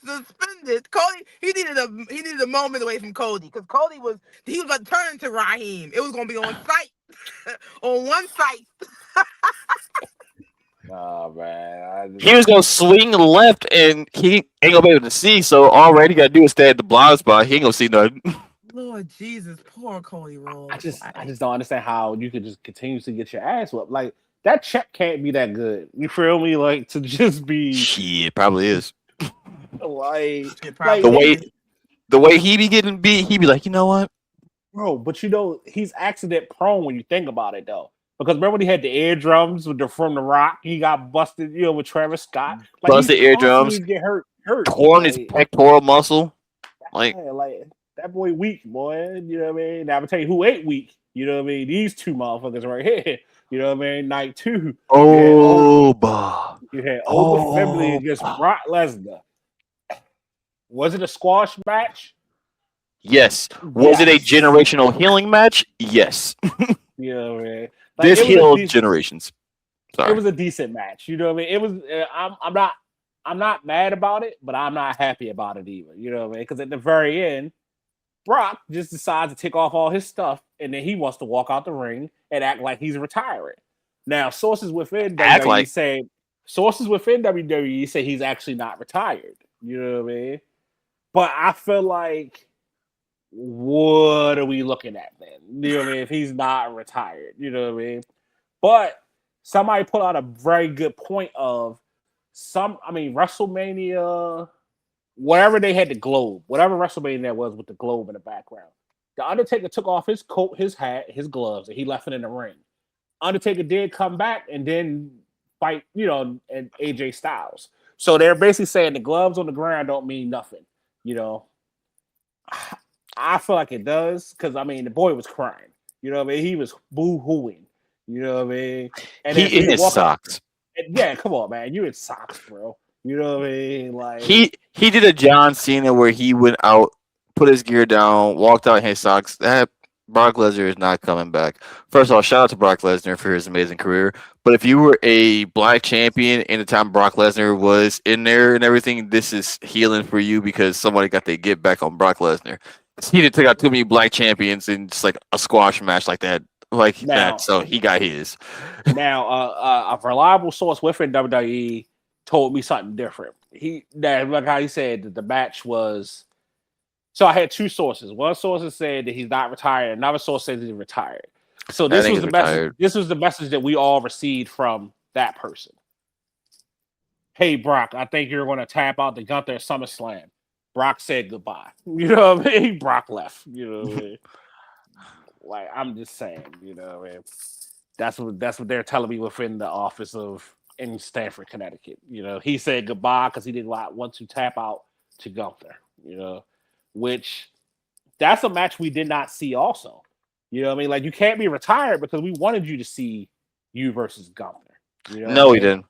Suspended. Cody, he needed a moment away from Cody because Cody was he was about to turn into Raheem. It was gonna be on site, on one site. Nah, man. He was gonna swing left, and he ain't gonna be able to see. So all Randy gotta do is stay at the blind spot. He ain't gonna see nothing. Lord Jesus, poor Cody Rhodes. I just don't understand how you could just continuously get your ass whooped. Like that check can't be that good. You feel me? Like to just be Shit, probably is. like, It like The probably way is. the way he be getting beat, he be like, you know what? bro. But you know, he's accident prone when you think about it, though. Because remember when he had the eardrums with the from the Rock, he got busted, you know, with Travis Scott. Like he's Busted eardrums, constantly get hurt. torn his Like, pectoral muscle. Like, yeah, like that boy weak, boy. You know what I mean? Now I'm gonna tell you who ain't weak. You know what I mean? These two motherfuckers right here. You know what I mean? Night two. You had oh, bah. you had Oba Fembly Oh, against bah. Brock Lesnar. Was it a squash match? Yes. Was it a Yes. generational healing match? Yes. You know what I mean? Like This healed generations. it Sorry. was a decent match. You know what I mean? It was. I'm not mad about it, but I'm not happy about it either. You know what I mean? Because at the very end, Brock just decides to take off all his stuff, and then he wants to walk out the ring and act like he's retiring. Now, Act like sources within WWE say he's actually not retired. You know what I mean? But I feel like, what are we looking at then? You know what I mean? If he's not retired, you know what I mean? But somebody put out a very good point of WrestleMania, whatever they had the globe, whatever WrestleMania that was with the globe in the background. The Undertaker took off his coat, his hat, his gloves, and he left it in the ring. Undertaker did come back and then fight, and AJ Styles. So they're basically saying the gloves on the ground don't mean nothing. You know, I feel like it does because the boy was crying. You know what I mean? He was boo hooing. You know what I mean? And then so he he in his walking. socks. Yeah, come on, man. You in socks, bro. You know what I mean? Like, He did a John Cena where he went out, put his gear down, walked out in his socks. That Brock Lesnar is not coming back. First of all, shout out to Brock Lesnar for his amazing career. But if you were a black champion in the time Brock Lesnar was in there and everything, this is healing for you because somebody got their get back on Brock Lesnar. He didn't take out too many black champions in just like a squash match like that. now, So he got his. a reliable source within WWE told me something different. Like how he said that the match was. So I had two sources. One source said that he's not retired. Another source said he's retired. So I this think was he's the message. retired. This was the message that we all received from that person. Hey Brock, I think you're going to tap out the Gunther at SummerSlam. Brock said goodbye. You know what I mean? Brock left. You know what I mean? Like I'm just saying. You know what I mean? That's what they're telling me within the office of in Stamford, Connecticut. He said goodbye because he didn't want to tap out to Gunther. Which that's a match we did not see. Also, what I mean, like you can't be retired because we wanted you to see you versus Gunther. No, he didn't.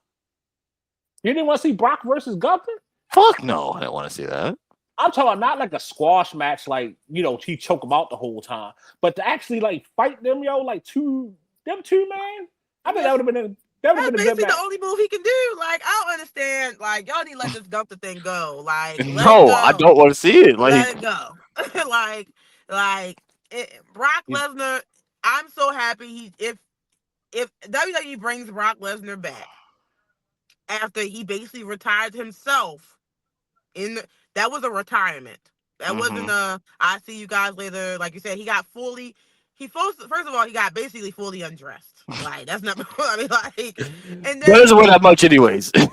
You didn't want to see Brock versus Gunther? Fuck no, I didn't want to see that. I'm talking about not like a squash match, like he choke him out the whole time, but to actually like fight them, like them two, man. I think that would have been That's a good basically match. the only move he can do. Like, I don't understand. Like, y'all need to let this Gunther thing go. Like, let it No, go. I don't want to see it. Like, Let it go. Brock Lesnar. I'm so happy if WWE brings Brock Lesnar back after he basically retired himself. That was a retirement. That wasn't a I see you guys later. Like you said, he got fully. First of all, he got basically fully undressed. Like that's not. I mean, like, and then doesn't wear that much, anyways. and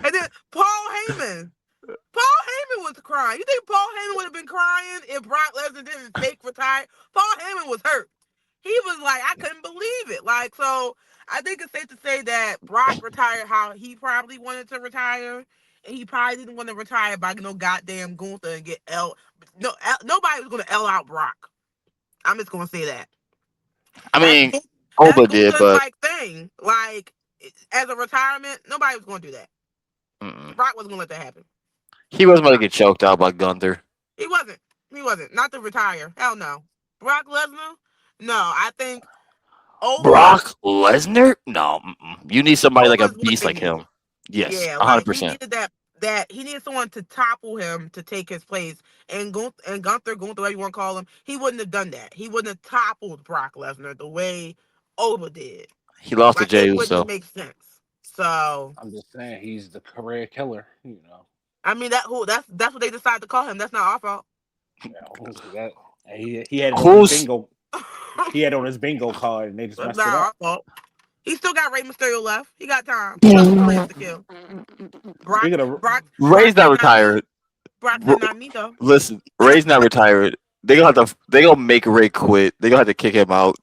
then Paul Heyman. Paul Heyman was crying. You think Paul Heyman would have been crying if Brock Lesnar didn't fake retire? Paul Heyman was hurt. He was like, I couldn't believe it. Like, so I think it's safe to say that Brock retired how he probably wanted to retire. And he probably didn't want to retire by no goddamn Gunther and get nobody was going to L out Brock. I'm just going to say that. I mean, that's Oba did, Gunther's but like thing. Like, as a retirement, nobody was going to do that. Brock wasn't going to let that happen. He wasn't going to get choked out by Gunther. He wasn't. Not to retire. Hell no. Brock Lesnar? No, I think Brock Lesnar? No. You need somebody like a beast like him. Yes, yeah, 100%. Like he needed that he needed someone to topple him to take his place. And Gunther, whatever you want to call him, he wouldn't have done that. He wouldn't have toppled Brock Lesnar the way Oba did. He lost to Jey It Uso. wouldn't make sense. So I'm just saying he's the career killer. I mean that's what they decided to call him. That's not our fault. He had on his bingo. He had on his bingo card, and they just messed it up. Our fault. He still got Rey Mysterio left. He got time. He got some players to kill. Rey's not retired. Brock said not me though. Listen, Rey's not retired. They gonna make Rey quit. They gonna have to kick him out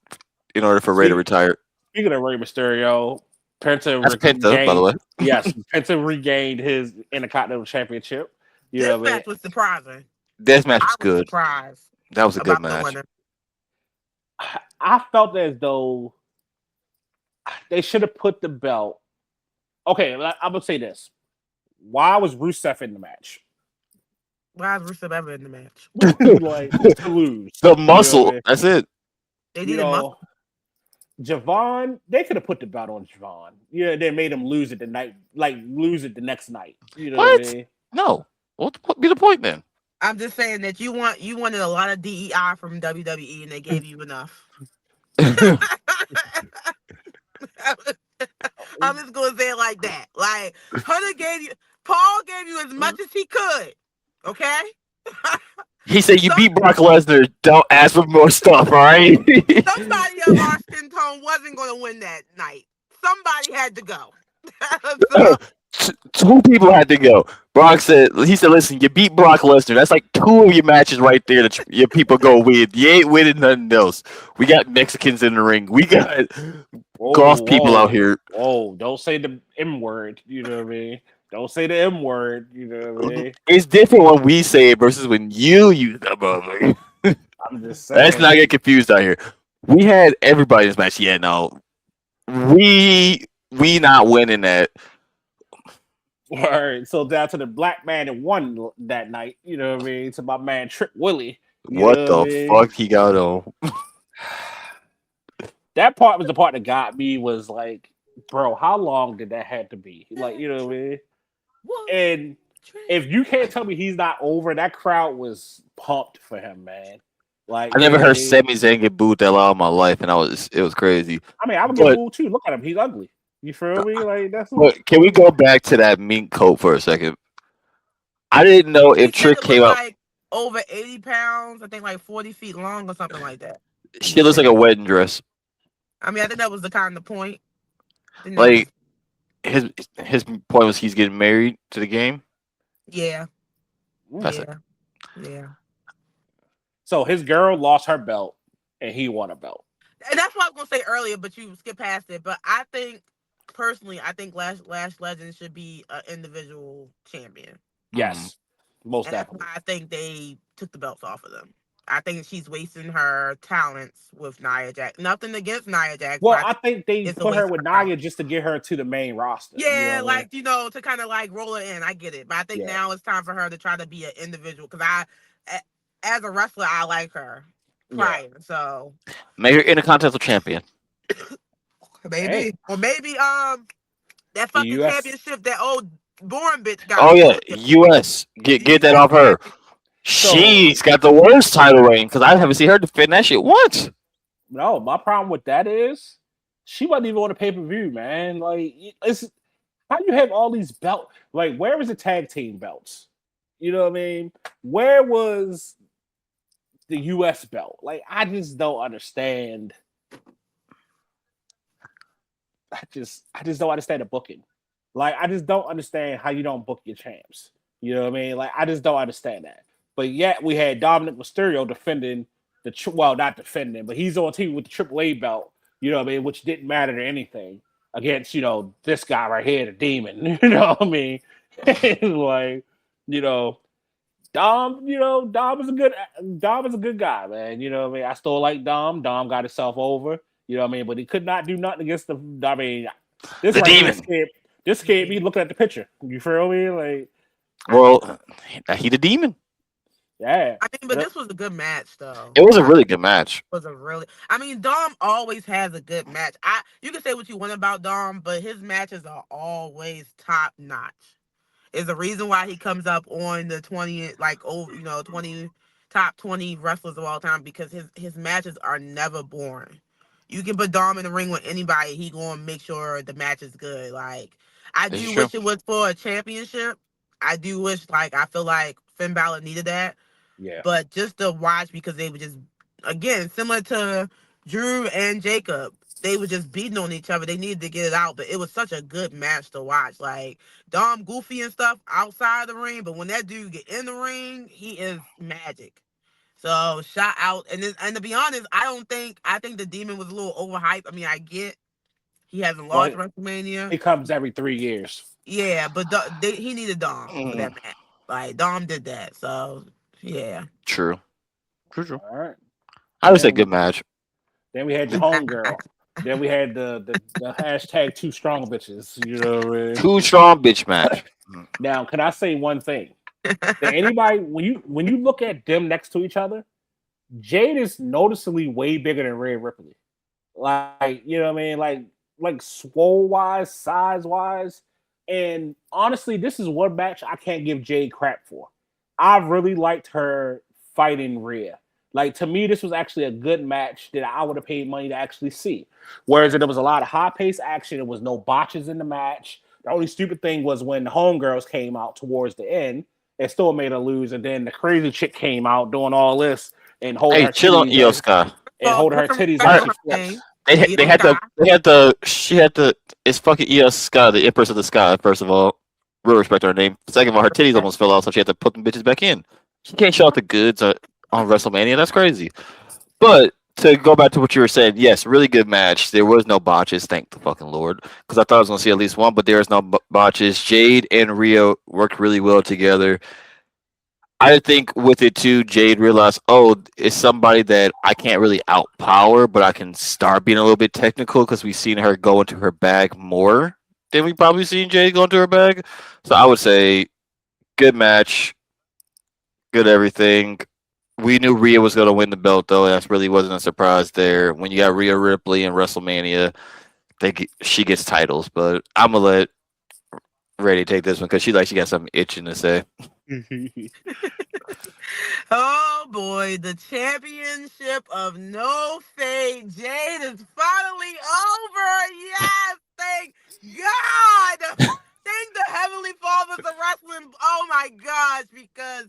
in order for Rey to retire. Speaking of Rey Mysterio, Penta, by the way. Yes, Penta regained his Intercontinental Championship. This match was surprising. This match was good. Surprised. That was a good match. I felt as though they should have put the belt. Okay, I'm gonna say this: why was Rusev in the match? Why is Rusev ever in the match? Like to lose the muscle. That's it. They needed muscle. Javon, they could have put the belt on Javon. They made him lose it the next night. You know what I mean? No. What would be the point then? I'm just saying that you wanted a lot of DEI from WWE and they gave you enough. I'm just gonna say it like that. Like Paul gave you as much as he could. Okay? He said you beat Brock Lesnar, don't ask for more stuff, all right? Somebody of our skin tone wasn't gonna win that night. Somebody had to go. So, two people had to go. He said, listen, you beat Brock Lesnar. That's like two of your matches right there that your people go with. You ain't winning nothing else. We got Mexicans in the ring. We got golf people out here. Whoa, don't say the M word. You know what I mean? Don't say the M word. You know what I mean? It's different when we say it versus when you use that motherfucker. I'm just saying. Let's not get confused out here. We had everybody in this match. Yeah, no. We not winning that. All right, so down to the black man that won that night. You know what I mean? To my man Trick Willie. What the fuck he got on? That part was the part that got me. Was like, bro, how long did that have to be? Like, you know what I mean? And if you can't tell me he's not over, that crowd was pumped for him, man. Like, I never heard Sami Zayn get booed that loud in my life, and it was crazy. I mean, I would get booed too. Look at him; he's ugly. You feel me? Like that's. But can we go back to that mink coat for a second? I didn't know if Trick came out like over 80 pounds. I think like 40 feet long or something like that. She looks like a wedding dress. I mean, I think that was the kind of point. Like his point was he's getting married to the game. Yeah. That's it. Yeah. So his girl lost her belt, and he won a belt. and that's what I was gonna say earlier, but you skipped past it. But I think personally, I think Lash Legend should be an individual champion, Mhm. Yes, most and that's definitely. why I think they took the belts off of them. I think she's wasting her talents with Nia Jax. Nothing against Nia Jax, but Well, I I think think they it's a put her waste of with her Nia talent. just to get her to the main roster. You know Yeah, what I mean? like to kind of like roll it in. I get it, but I think Yeah, now it's time for her to try to be an individual. Because as a wrestler, I like her yeah. prior. So Make her Intercontinental Champion. Hey, maybe, or maybe that the fucking U.S. championship that old boring bitch got. Oh What's yeah, her name? U.S. The Get that U.S. off her. champion. So She's got the worst title reign because I haven't seen her defend that shit once. no, my problem with that is she wasn't even on the pay per view, man. Like, it's how you have all these belts. Like, where was the tag team belts? You know what I mean? Where was the U.S. belt? Like, I just don't understand. I just don't understand the booking. Like, I just don't understand how you don't book your champs. You know what I mean? Like, I just don't understand that. But yet we had Dominic Mysterio defending well, not defending, but he's on team with the Triple A belt. You know what I mean? Which didn't matter to anything against this guy right here, the Demon. You know what I mean? Like, you know, Dom is a good guy, man. You know what I mean? I still like Dom. Dom got himself over. You know what I mean? But he could not do nothing against the. I mean, this The right here demon. scared. This scared me looking at the picture. You feel me? Like, Well, he the demon. yeah. I mean, but But this was a good match, though. It was a really good match. Was a really. I mean, Dom always has a good match. You can say what you want about Dom, but his matches are always top notch. Is the reason why he comes up on the 20 like over 20 top 20 wrestlers of all time because his matches are never boring. You can put Dom in the ring with anybody, he gonna make sure the match is good. Like I This is do true. wish it was for a championship. I do wish I feel like Finn Balor needed that, yeah. but just to watch because they were just again similar to Drew and Jacob. They were just beating on each other. They needed to get it out, but it was such a good match to watch. Like Dom goofy and stuff outside the ring, but when that dude get in the ring, he is magic. So shout out, and to be honest, I think the Demon was a little overhyped. I mean, I get he hasn't Well, lost WrestleMania, he comes every 3 years. yeah, but he needed Dom for Mm, that match. Like Dom did that, so yeah. true. True. True. All right. I would say good Then match. then we had your homegirl. Then we had the hashtag two strong bitches. You know what I mean? Two strong bitch match. Mm. Now, can I say one thing? That anybody when you look at them next to each other, Jade is noticeably way bigger than Rhea Ripley. Like, you know what I mean? Like swole wise, size wise. And honestly, this is one match I can't give Jade crap for. I really liked her fighting Rhea. Like to me, this was actually a good match that I would have paid money to actually see. Whereas there was a lot of high paced action, there was no botches in the match. The only stupid thing was when the homegirls came out towards the end, it still made her lose. And then the crazy chick came out doing all this and holding Hey, her chill on titties Io as Sky. and So holding put her some titties respect as Her, on she her flips. name. Io they had Sky. she had the it's fucking Io Sky, the Empress of the Sky. First of all, real respect her name. Second of all, her titties almost fell off, so she had to put them bitches back in. She can't show off the goods on WrestleMania. That's crazy. But to go back to what you were saying, yes, really good match. There was no botches, thank the fucking lord, because I thought I was gonna see at least one, but there was no botches. Jade and Rio worked really well together. I think with it too, Jade realized, oh, it's somebody that I can't really outpower, but I can start being a little bit technical because we've seen her go into her bag more than we probably seen Jade go into her bag. So I would say good match, good everything. We knew Rhea was going to win the belt, though. That really wasn't a surprise there. When you got Rhea Ripley in WrestleMania, she gets titles, but I'm gonna let Reddy take this one because she got something itching to say. Oh boy, the championship of No Fade Jade is finally over. Yes, thank God. Thank the Heavenly Fathers of Wrestling. Oh my gosh, because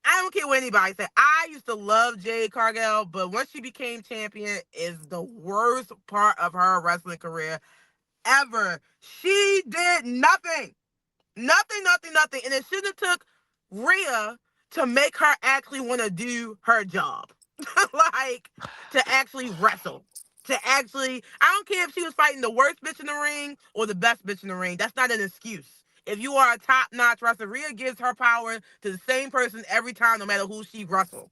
I don't care what anybody said. I used to love Jade Cargill, but once she became champion, is the worst part of her wrestling career ever. She did nothing. Nothing, nothing, nothing. And it should have took Rhea to make her actually want to do her job. Like to actually wrestle. to actually, I don't care if she was fighting the worst bitch in the ring or the best bitch in the ring. That's not an excuse. If you are a top notch wrestler, Rhea gives her power to the same person every time, no matter who she wrestles.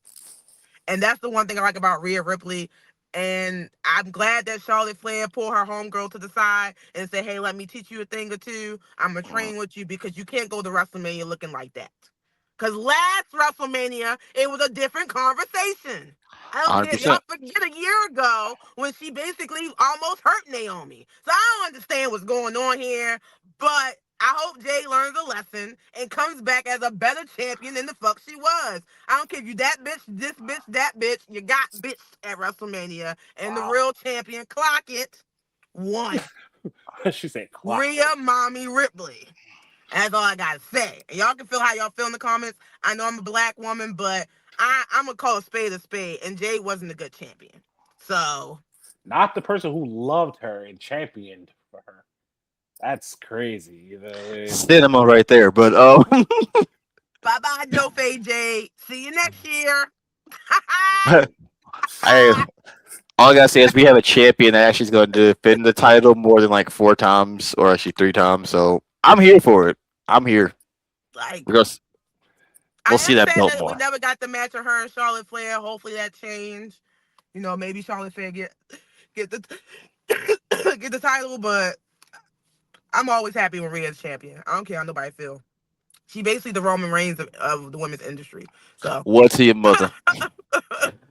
And that's the one thing I like about Rhea Ripley. And I'm glad that Charlotte Flair pulled her homegirl to the side and said, hey, let me teach you a thing or two. I'm going to train with you because you can't go to WrestleMania looking like that. Because last WrestleMania, it was a different conversation. I don't care. Y'all 100%. forget a year ago when she basically almost hurt Naomi. So I don't understand what's going on here. But I hope Jay learns a lesson and comes back as a better champion than the fuck she was. I don't care if you that bitch, this bitch, that bitch. You got bitch at WrestleMania. And the Wow. real champion, clock it, won. She said clock it. Rhea Mommy Ripley. That's all I gotta say. And y'all can feel how y'all feel in the comments. I know I'm a black woman, but I'm gonna call a spade, and Jade wasn't a good champion. So Not the person who loved her and championed for her. That's crazy. You know what I mean? Cinema right there. But bye bye, Joe Fay Jade. See you next year. I all I gotta say is we have a champion that actually is going to defend the title more than like 4 times, or actually 3 times. So I'm here for it. I'm here. Like, We're gonna, we'll I see am that sad belt that we more. never got the match of her and Charlotte Flair. Hopefully that changed. You know, maybe Charlotte Flair get the get the title, but I'm always happy when Rhea's champion. I don't care how nobody feel. She basically the Roman Reigns of the women's industry. So What to your mother?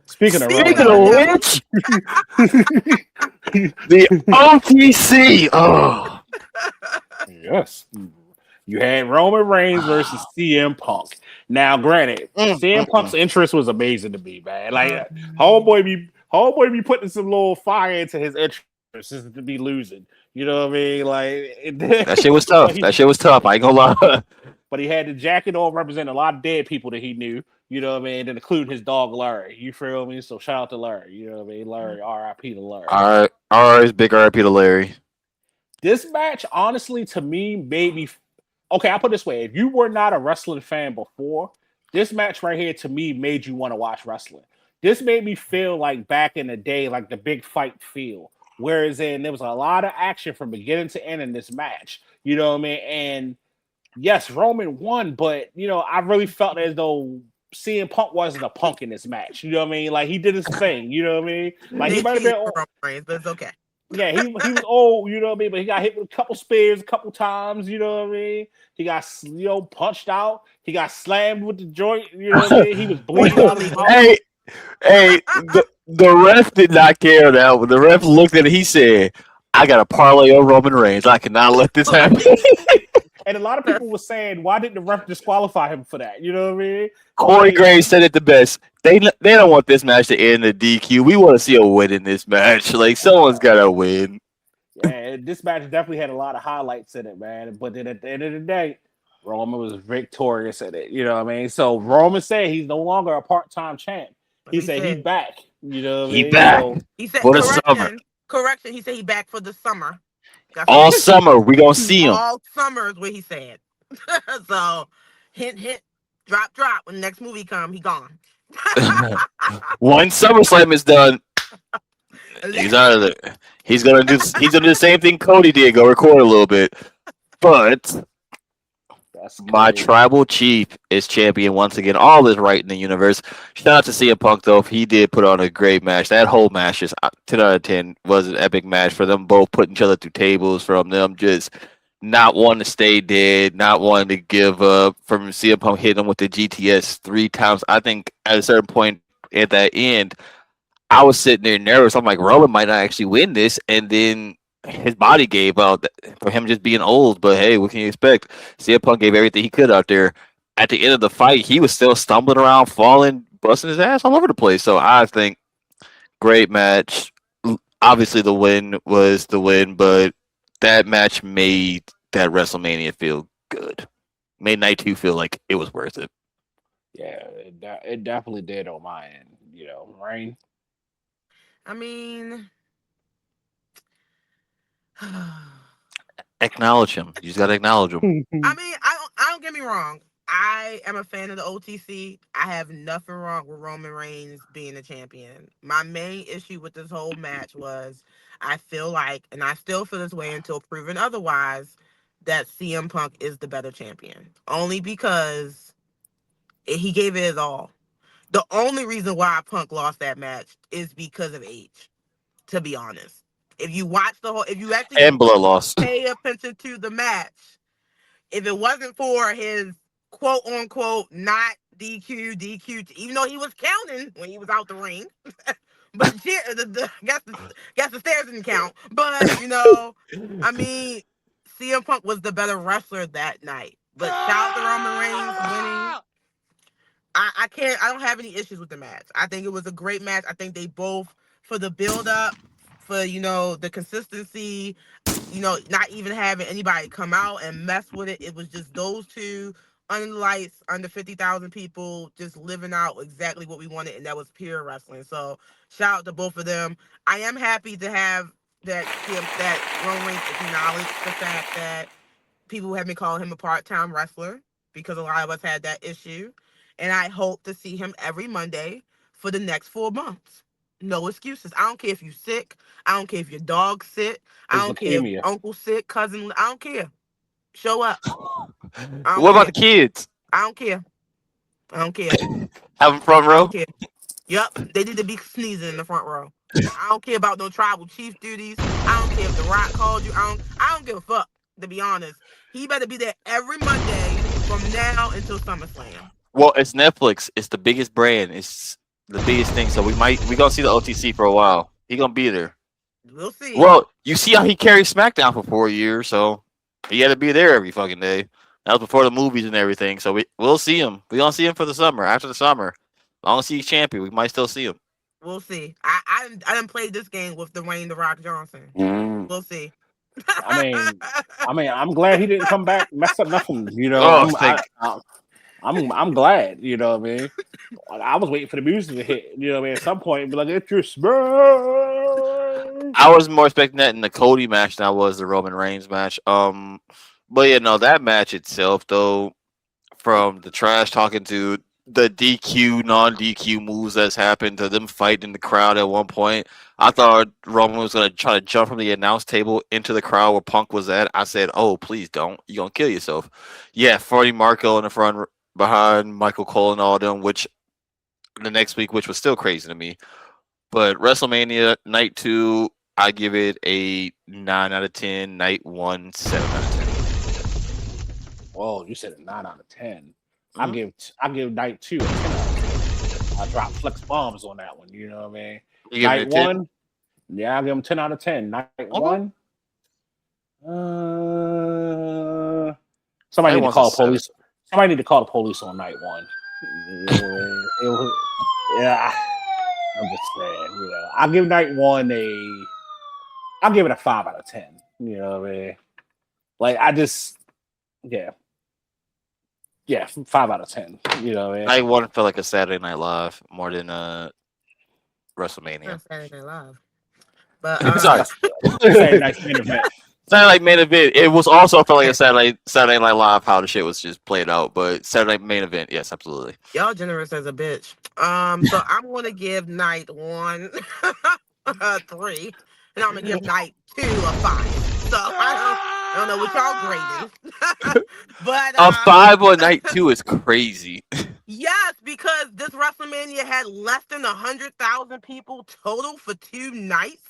Speaking of speaking Roman Speaking of the of devil, Reigns, which, the OTC. Oh, yes, you had Roman Reigns versus CM Punk. Now, granted, Mm, CM mm, Punk's mm. interest was amazing to me, man. Like um, homeboy be putting some little fire into his interest just to be losing. You know what I mean? That shit was but tough. he That shit was tough. I ain't gonna lie. but he had the jacket on representing a lot of dead people that he knew. You know what I mean? And including his dog Larry. You feel me? So shout out to Larry. You know what I mean? Larry, R.I.P. to Larry. All right, big RIP to Larry. This match, honestly, to me, made me. Okay, I'll put it this way: if you were not a wrestling fan before, this match right here to me made you want to watch wrestling. This made me feel like back in the day, like the big fight feel. Whereas in there was a lot of action from beginning to end in this match. You know what I mean? And yes, Roman won, but I really felt as though CM Punk wasn't a punk in this match. You know what I mean? Like he did his thing. You know what I mean? Like he they might have changed been. for Roman Reigns, but it's okay. Yeah, he was old, you know what I mean? But he got hit with a couple spears a couple times, you know what I mean? He got punched out. He got slammed with the joint, you know what I mean? He was Which bleeding was out his illegal. mouth. Hey, hey, the ref did not care that. When the ref looked at it, he said, "I got a parlay on Roman Reigns. I cannot let this happen." And a lot of people were saying, why didn't the ref disqualify him for that? You know what I mean? But Corey like, Graves said it the best. They don't want this match to end in DQ. We want to see a win in this match. Like someone's got to win. yeah, this match definitely had a lot of highlights in it, man. But then at the end of the day, Roman was victorious in it. You know what I mean? So Roman said he's no longer a part-time champ. That's He what he said he said. back. You know what I He mean? back So He said for the summer. correction. He said he back for the summer. That's what he All said. summer we gonna see him. All summer is what he said. So hint hint, drop drop. When the next movie come, he gone. One SummerSlam is done. He's out of Allegedly. there. He's gonna do the same thing Cody did. Go record a little bit. But that's my crazy. tribal chief is champion once again. All is right in the universe. Shout out to CM Punk though. He did put on a great match. That whole match is 10 out of 10 was an epic match for them both putting each other through tables. From them just not wanting to stay dead, not wanting to give up. From CM Punk hitting him with the GTS 3 times. I think at a certain point at that end, I was sitting there nervous. I'm like, Roman might not actually win this, and then his body gave out for him just being old. But hey, what can you expect? CM Punk gave everything he could out there. At the end of the fight, he was still stumbling around, falling, busting his ass all over the place. So I think great match. Obviously, the win was the win, but that match made that WrestleMania feel good. Made Night 2 feel like it was worth it. Yeah, it definitely did on my end. Rain. I mean, I Acknowledge him. You just got to acknowledge him. I don't get me wrong. I am a fan of the OTC. I have nothing wrong with Roman Reigns being a champion. My main issue with this whole match was I feel like, and I still feel this way until proven otherwise, that CM Punk is the better champion. Only because he gave it his all. The only reason why Punk lost that match is because of age, to be honest. If you watch the whole, if you actually And blood loss. pay attention to the match, if it wasn't for his quote unquote not DQ, even though he was counting when he was out the ring, but guess the stairs didn't count. But I mean, CM Punk was the better wrestler that night. But shout out to Roman Reigns winning. I can't. I don't have any issues with the match. I think it was a great match. I think they both, for the build up, for the consistency, not even having anybody come out and mess with it. It was just those two under the lights, under 50,000 people, just living out exactly what we wanted, and that was pure wrestling. So shout out to both of them. I am happy to have that Roman Reigns acknowledge the fact that people have been calling him a part-time wrestler, because a lot of us had that issue. And I hope to see him every Monday for the next 4 months. No excuses. I don't care if you're sick. I don't care if your dog's sick. I It's don't care if leukemia. uncle's sick, cousin. I don't care. Show up. I don't What about care. the kids? I don't care. I don't care. Having front I row? don't care. Yep. They need to be sneezing in the front row. I don't care about no tribal chief duties. I don't care if The Rock called you. I don't give a fuck, to be honest. He better be there every Monday from now until SummerSlam. Well, it's Netflix. It's the biggest brand. It's the biggest thing. So we gonna see the OTC for a while. He gonna be there. We'll see. Well, you see how he carried SmackDown for 4 years, so he had to be there every fucking day. That was before the movies and everything. So we'll see him. We gonna see him for the summer. After the summer, as long as he's champion, we might still see him. We'll see. I didn't play this game with Dwayne The Rock Johnson. We'll see. I mean, I'm glad he didn't come back, mess up nothing. I'm glad. You know what I mean? I was waiting for the music to hit. You know what I mean? At some point, be like, "It's your smash." I was more expecting that in the Cody match than I was the Roman Reigns match. But yeah, no, that match itself, though, from the trash talking to the DQ, non-DQ moves that's happened to them fighting in the crowd at one point. I thought Roman was going to try to jump from the announce table into the crowd where Punk was at. I said, oh, please don't. You're going to kill yourself. Yeah, Freddie Marco in the front behind Michael Cole and all them, which the next week, which was still crazy to me. But WrestleMania Night 2, I give it a 9 out of 10. Night 1, 7 out of 10. Whoa, you said a 9 out of 10. I give night 2 a 10 out of 10. I drop flex bombs on that one. You know what I mean? You give Night it a 10? 1, yeah, I give him 10 out of 10. Night 1, somebody need to call the police. Somebody need to call the police on night 1. Yeah, I'm just saying. I'll give night 1 I'll give it a 5 out of 10. You know what I mean? Like yeah, 5 out of 10. You know what I mean? Night 1 felt like a Saturday Night Live more than WrestleMania. Saturday Night Live. But sorry, Saturday Night's main event. Saturday Night main event. It was also felt like a Saturday Night Live how the shit was just played out. But Saturday Night main event, yes, absolutely. Y'all generous as a bitch. So I'm gonna give night 1 a 3, and I'm gonna give night 2 a 5. So I don't know what y'all grading. But a 5 on night 2 is crazy. Yes, because this WrestleMania had less than 100,000 people total for 2 nights.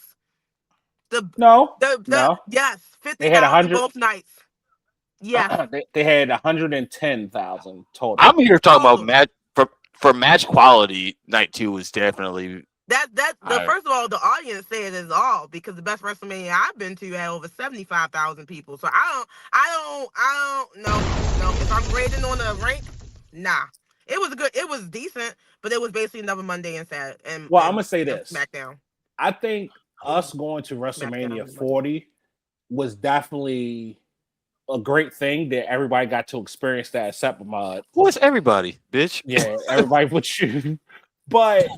No. Yes, 50,000 They had 100 both nights. Yes, they had 110,000 total. I'm here talking about match for match quality. Night 2 is definitely first of all, the audience said it is all, because the best WrestleMania I've been to had over 75,000 people. So I don't know. If I'm grading on a rank, nah. It was decent, but it was basically another Monday and Saturday. I'm gonna say this: SmackDown. I think us going to WrestleMania 40 was definitely a great thing that everybody got to experience that, except Mud. What's everybody, bitch? Yeah, everybody but you. But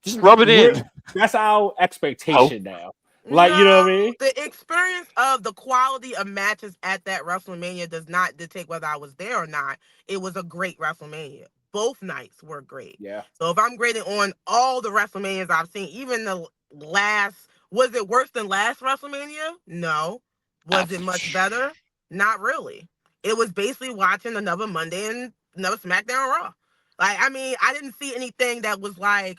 just rub it in. That's our expectation now. Like, you know No, what I mean? the experience of the quality of matches at that WrestleMania does not dictate whether I was there or not. It was a great WrestleMania. Both nights were great. Yeah. So if I'm grading on all the WrestleManias I've seen, even the last, was it worse than last WrestleMania? No. Ah, Was it much better? Not really. It was basically watching another Monday and another SmackDown Raw. Like, I mean, I didn't see anything that was like,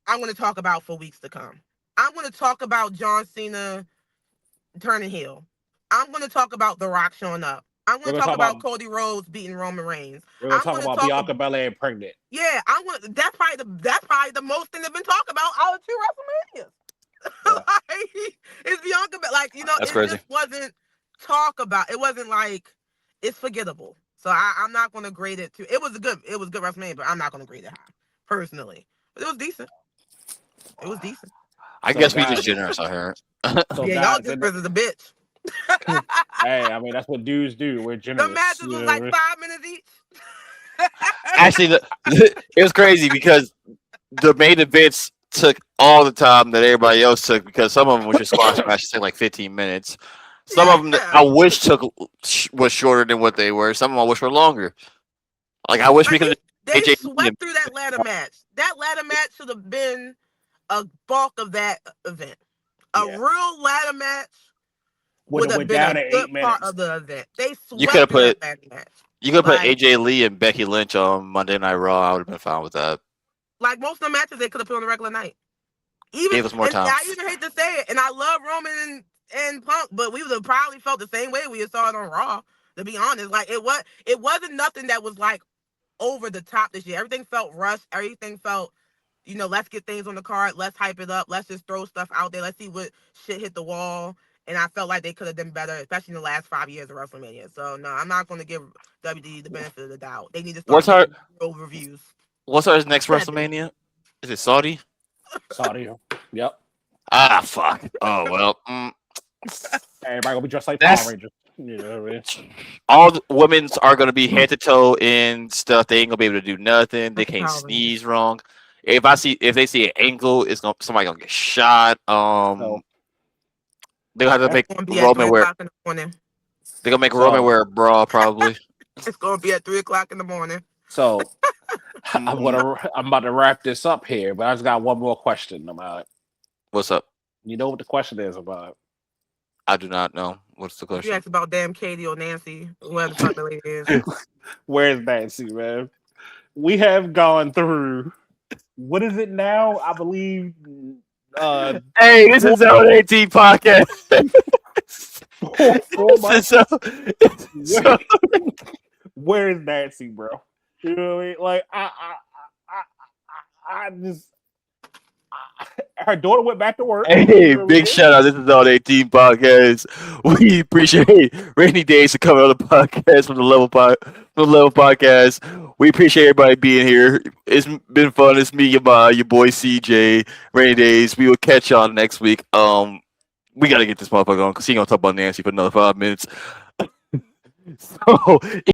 I'm going to talk about for weeks to come. I'm going to talk about John Cena turning heel. I'm going to talk about The Rock showing up. I'm We're going to gonna talk talk about about Cody Rhodes beating Roman Reigns. we're gonna I'm talk going to about talk. Bianca Belair pregnant. Yeah, I'm going. That's probably the most thing they've been talking about out of two WrestleManias. Yeah. Like, it's Bianca, like that's it crazy. just wasn't talk about. It wasn't like it's forgettable. So I'm not going to grade it to. It was good WrestleMania, but I'm not going to grade it high personally. But it was decent. It was decent. I So guess we guys, just generous out here. so Yeah, y'all guys, just versus a bitch. hey, I mean that's what dudes do. We're The generous. matches You was know what like I mean? 5 minutes each. Actually, it was crazy because the main events took all the time that everybody else took because some of them was just squash matches, take like 15 minutes. Some of them that Yeah. I wish took was shorter than what they were. Some of them I wish were longer. Like I wish we Like could they AJ. swept through that ladder match. That ladder match should have been a bulk of that event. A Yeah. real ladder match Would would have have went been a down to good eight part minutes. of the event. They You could swept have through that put ladder match. Like AJ Lee and Becky Lynch on Monday Night Raw. I would have been fine with that. like most of the matches they could have put on a regular night. Even Gave us more and time. I even hate to say it, and I love Roman and Punk, but we would have probably felt the same way we saw it on Raw. To be honest, like it wasn't nothing that was like over the top this year. Everything felt rushed. Everything felt, let's get things on the card. Let's hype it up. Let's just throw stuff out there. Let's see what shit hit the wall. And I felt like they could have done better, especially in the last 5 years of WrestleMania. So no, I'm not going to give WWE the benefit of the doubt. They need to start What's our giving real reviews. What's our next 7. WrestleMania? Is it Saudi? Saudi. Yep. Ah, fuck. Oh well. Everybody gonna be dressed like Power That's Rangers. You know what I mean? all the women's are gonna be head to toe in stuff. They ain't gonna be able to do nothing. They That's the can't Power Rangers. sneeze wrong. If they see an ankle, it's gonna somebody gonna get shot. So They'll have to It's make going to be at Roman 3 wear. o'clock in the morning. They're gonna make Roman so wear a bra probably. It's going to be at 3 o'clock in the morning. so I'm about to wrap this up here, but I just got one more question about it. What's up? You know what the question is about? I do not know. What's the If you question? ask about damn Katie or Nancy, whoever the fuck the lady is. Where's Nancy, man? We have gone through what is it now? I believe Hey, this four, is Zone 18 podcast. four This is months. so Where's Nancy, bro? You know what I mean? Like I just her daughter went back to work. You Hey, know what I big mean? shout out. This is Zone 18 podcast. We appreciate Rainy Days to come on the podcast from the Level Podcast. We appreciate everybody being here. It's been fun. It's me, your boy CJ, Rainy Days. We will catch y'all next week. We gotta get this motherfucker on because he gonna talk about Nancy for another 5 minutes. So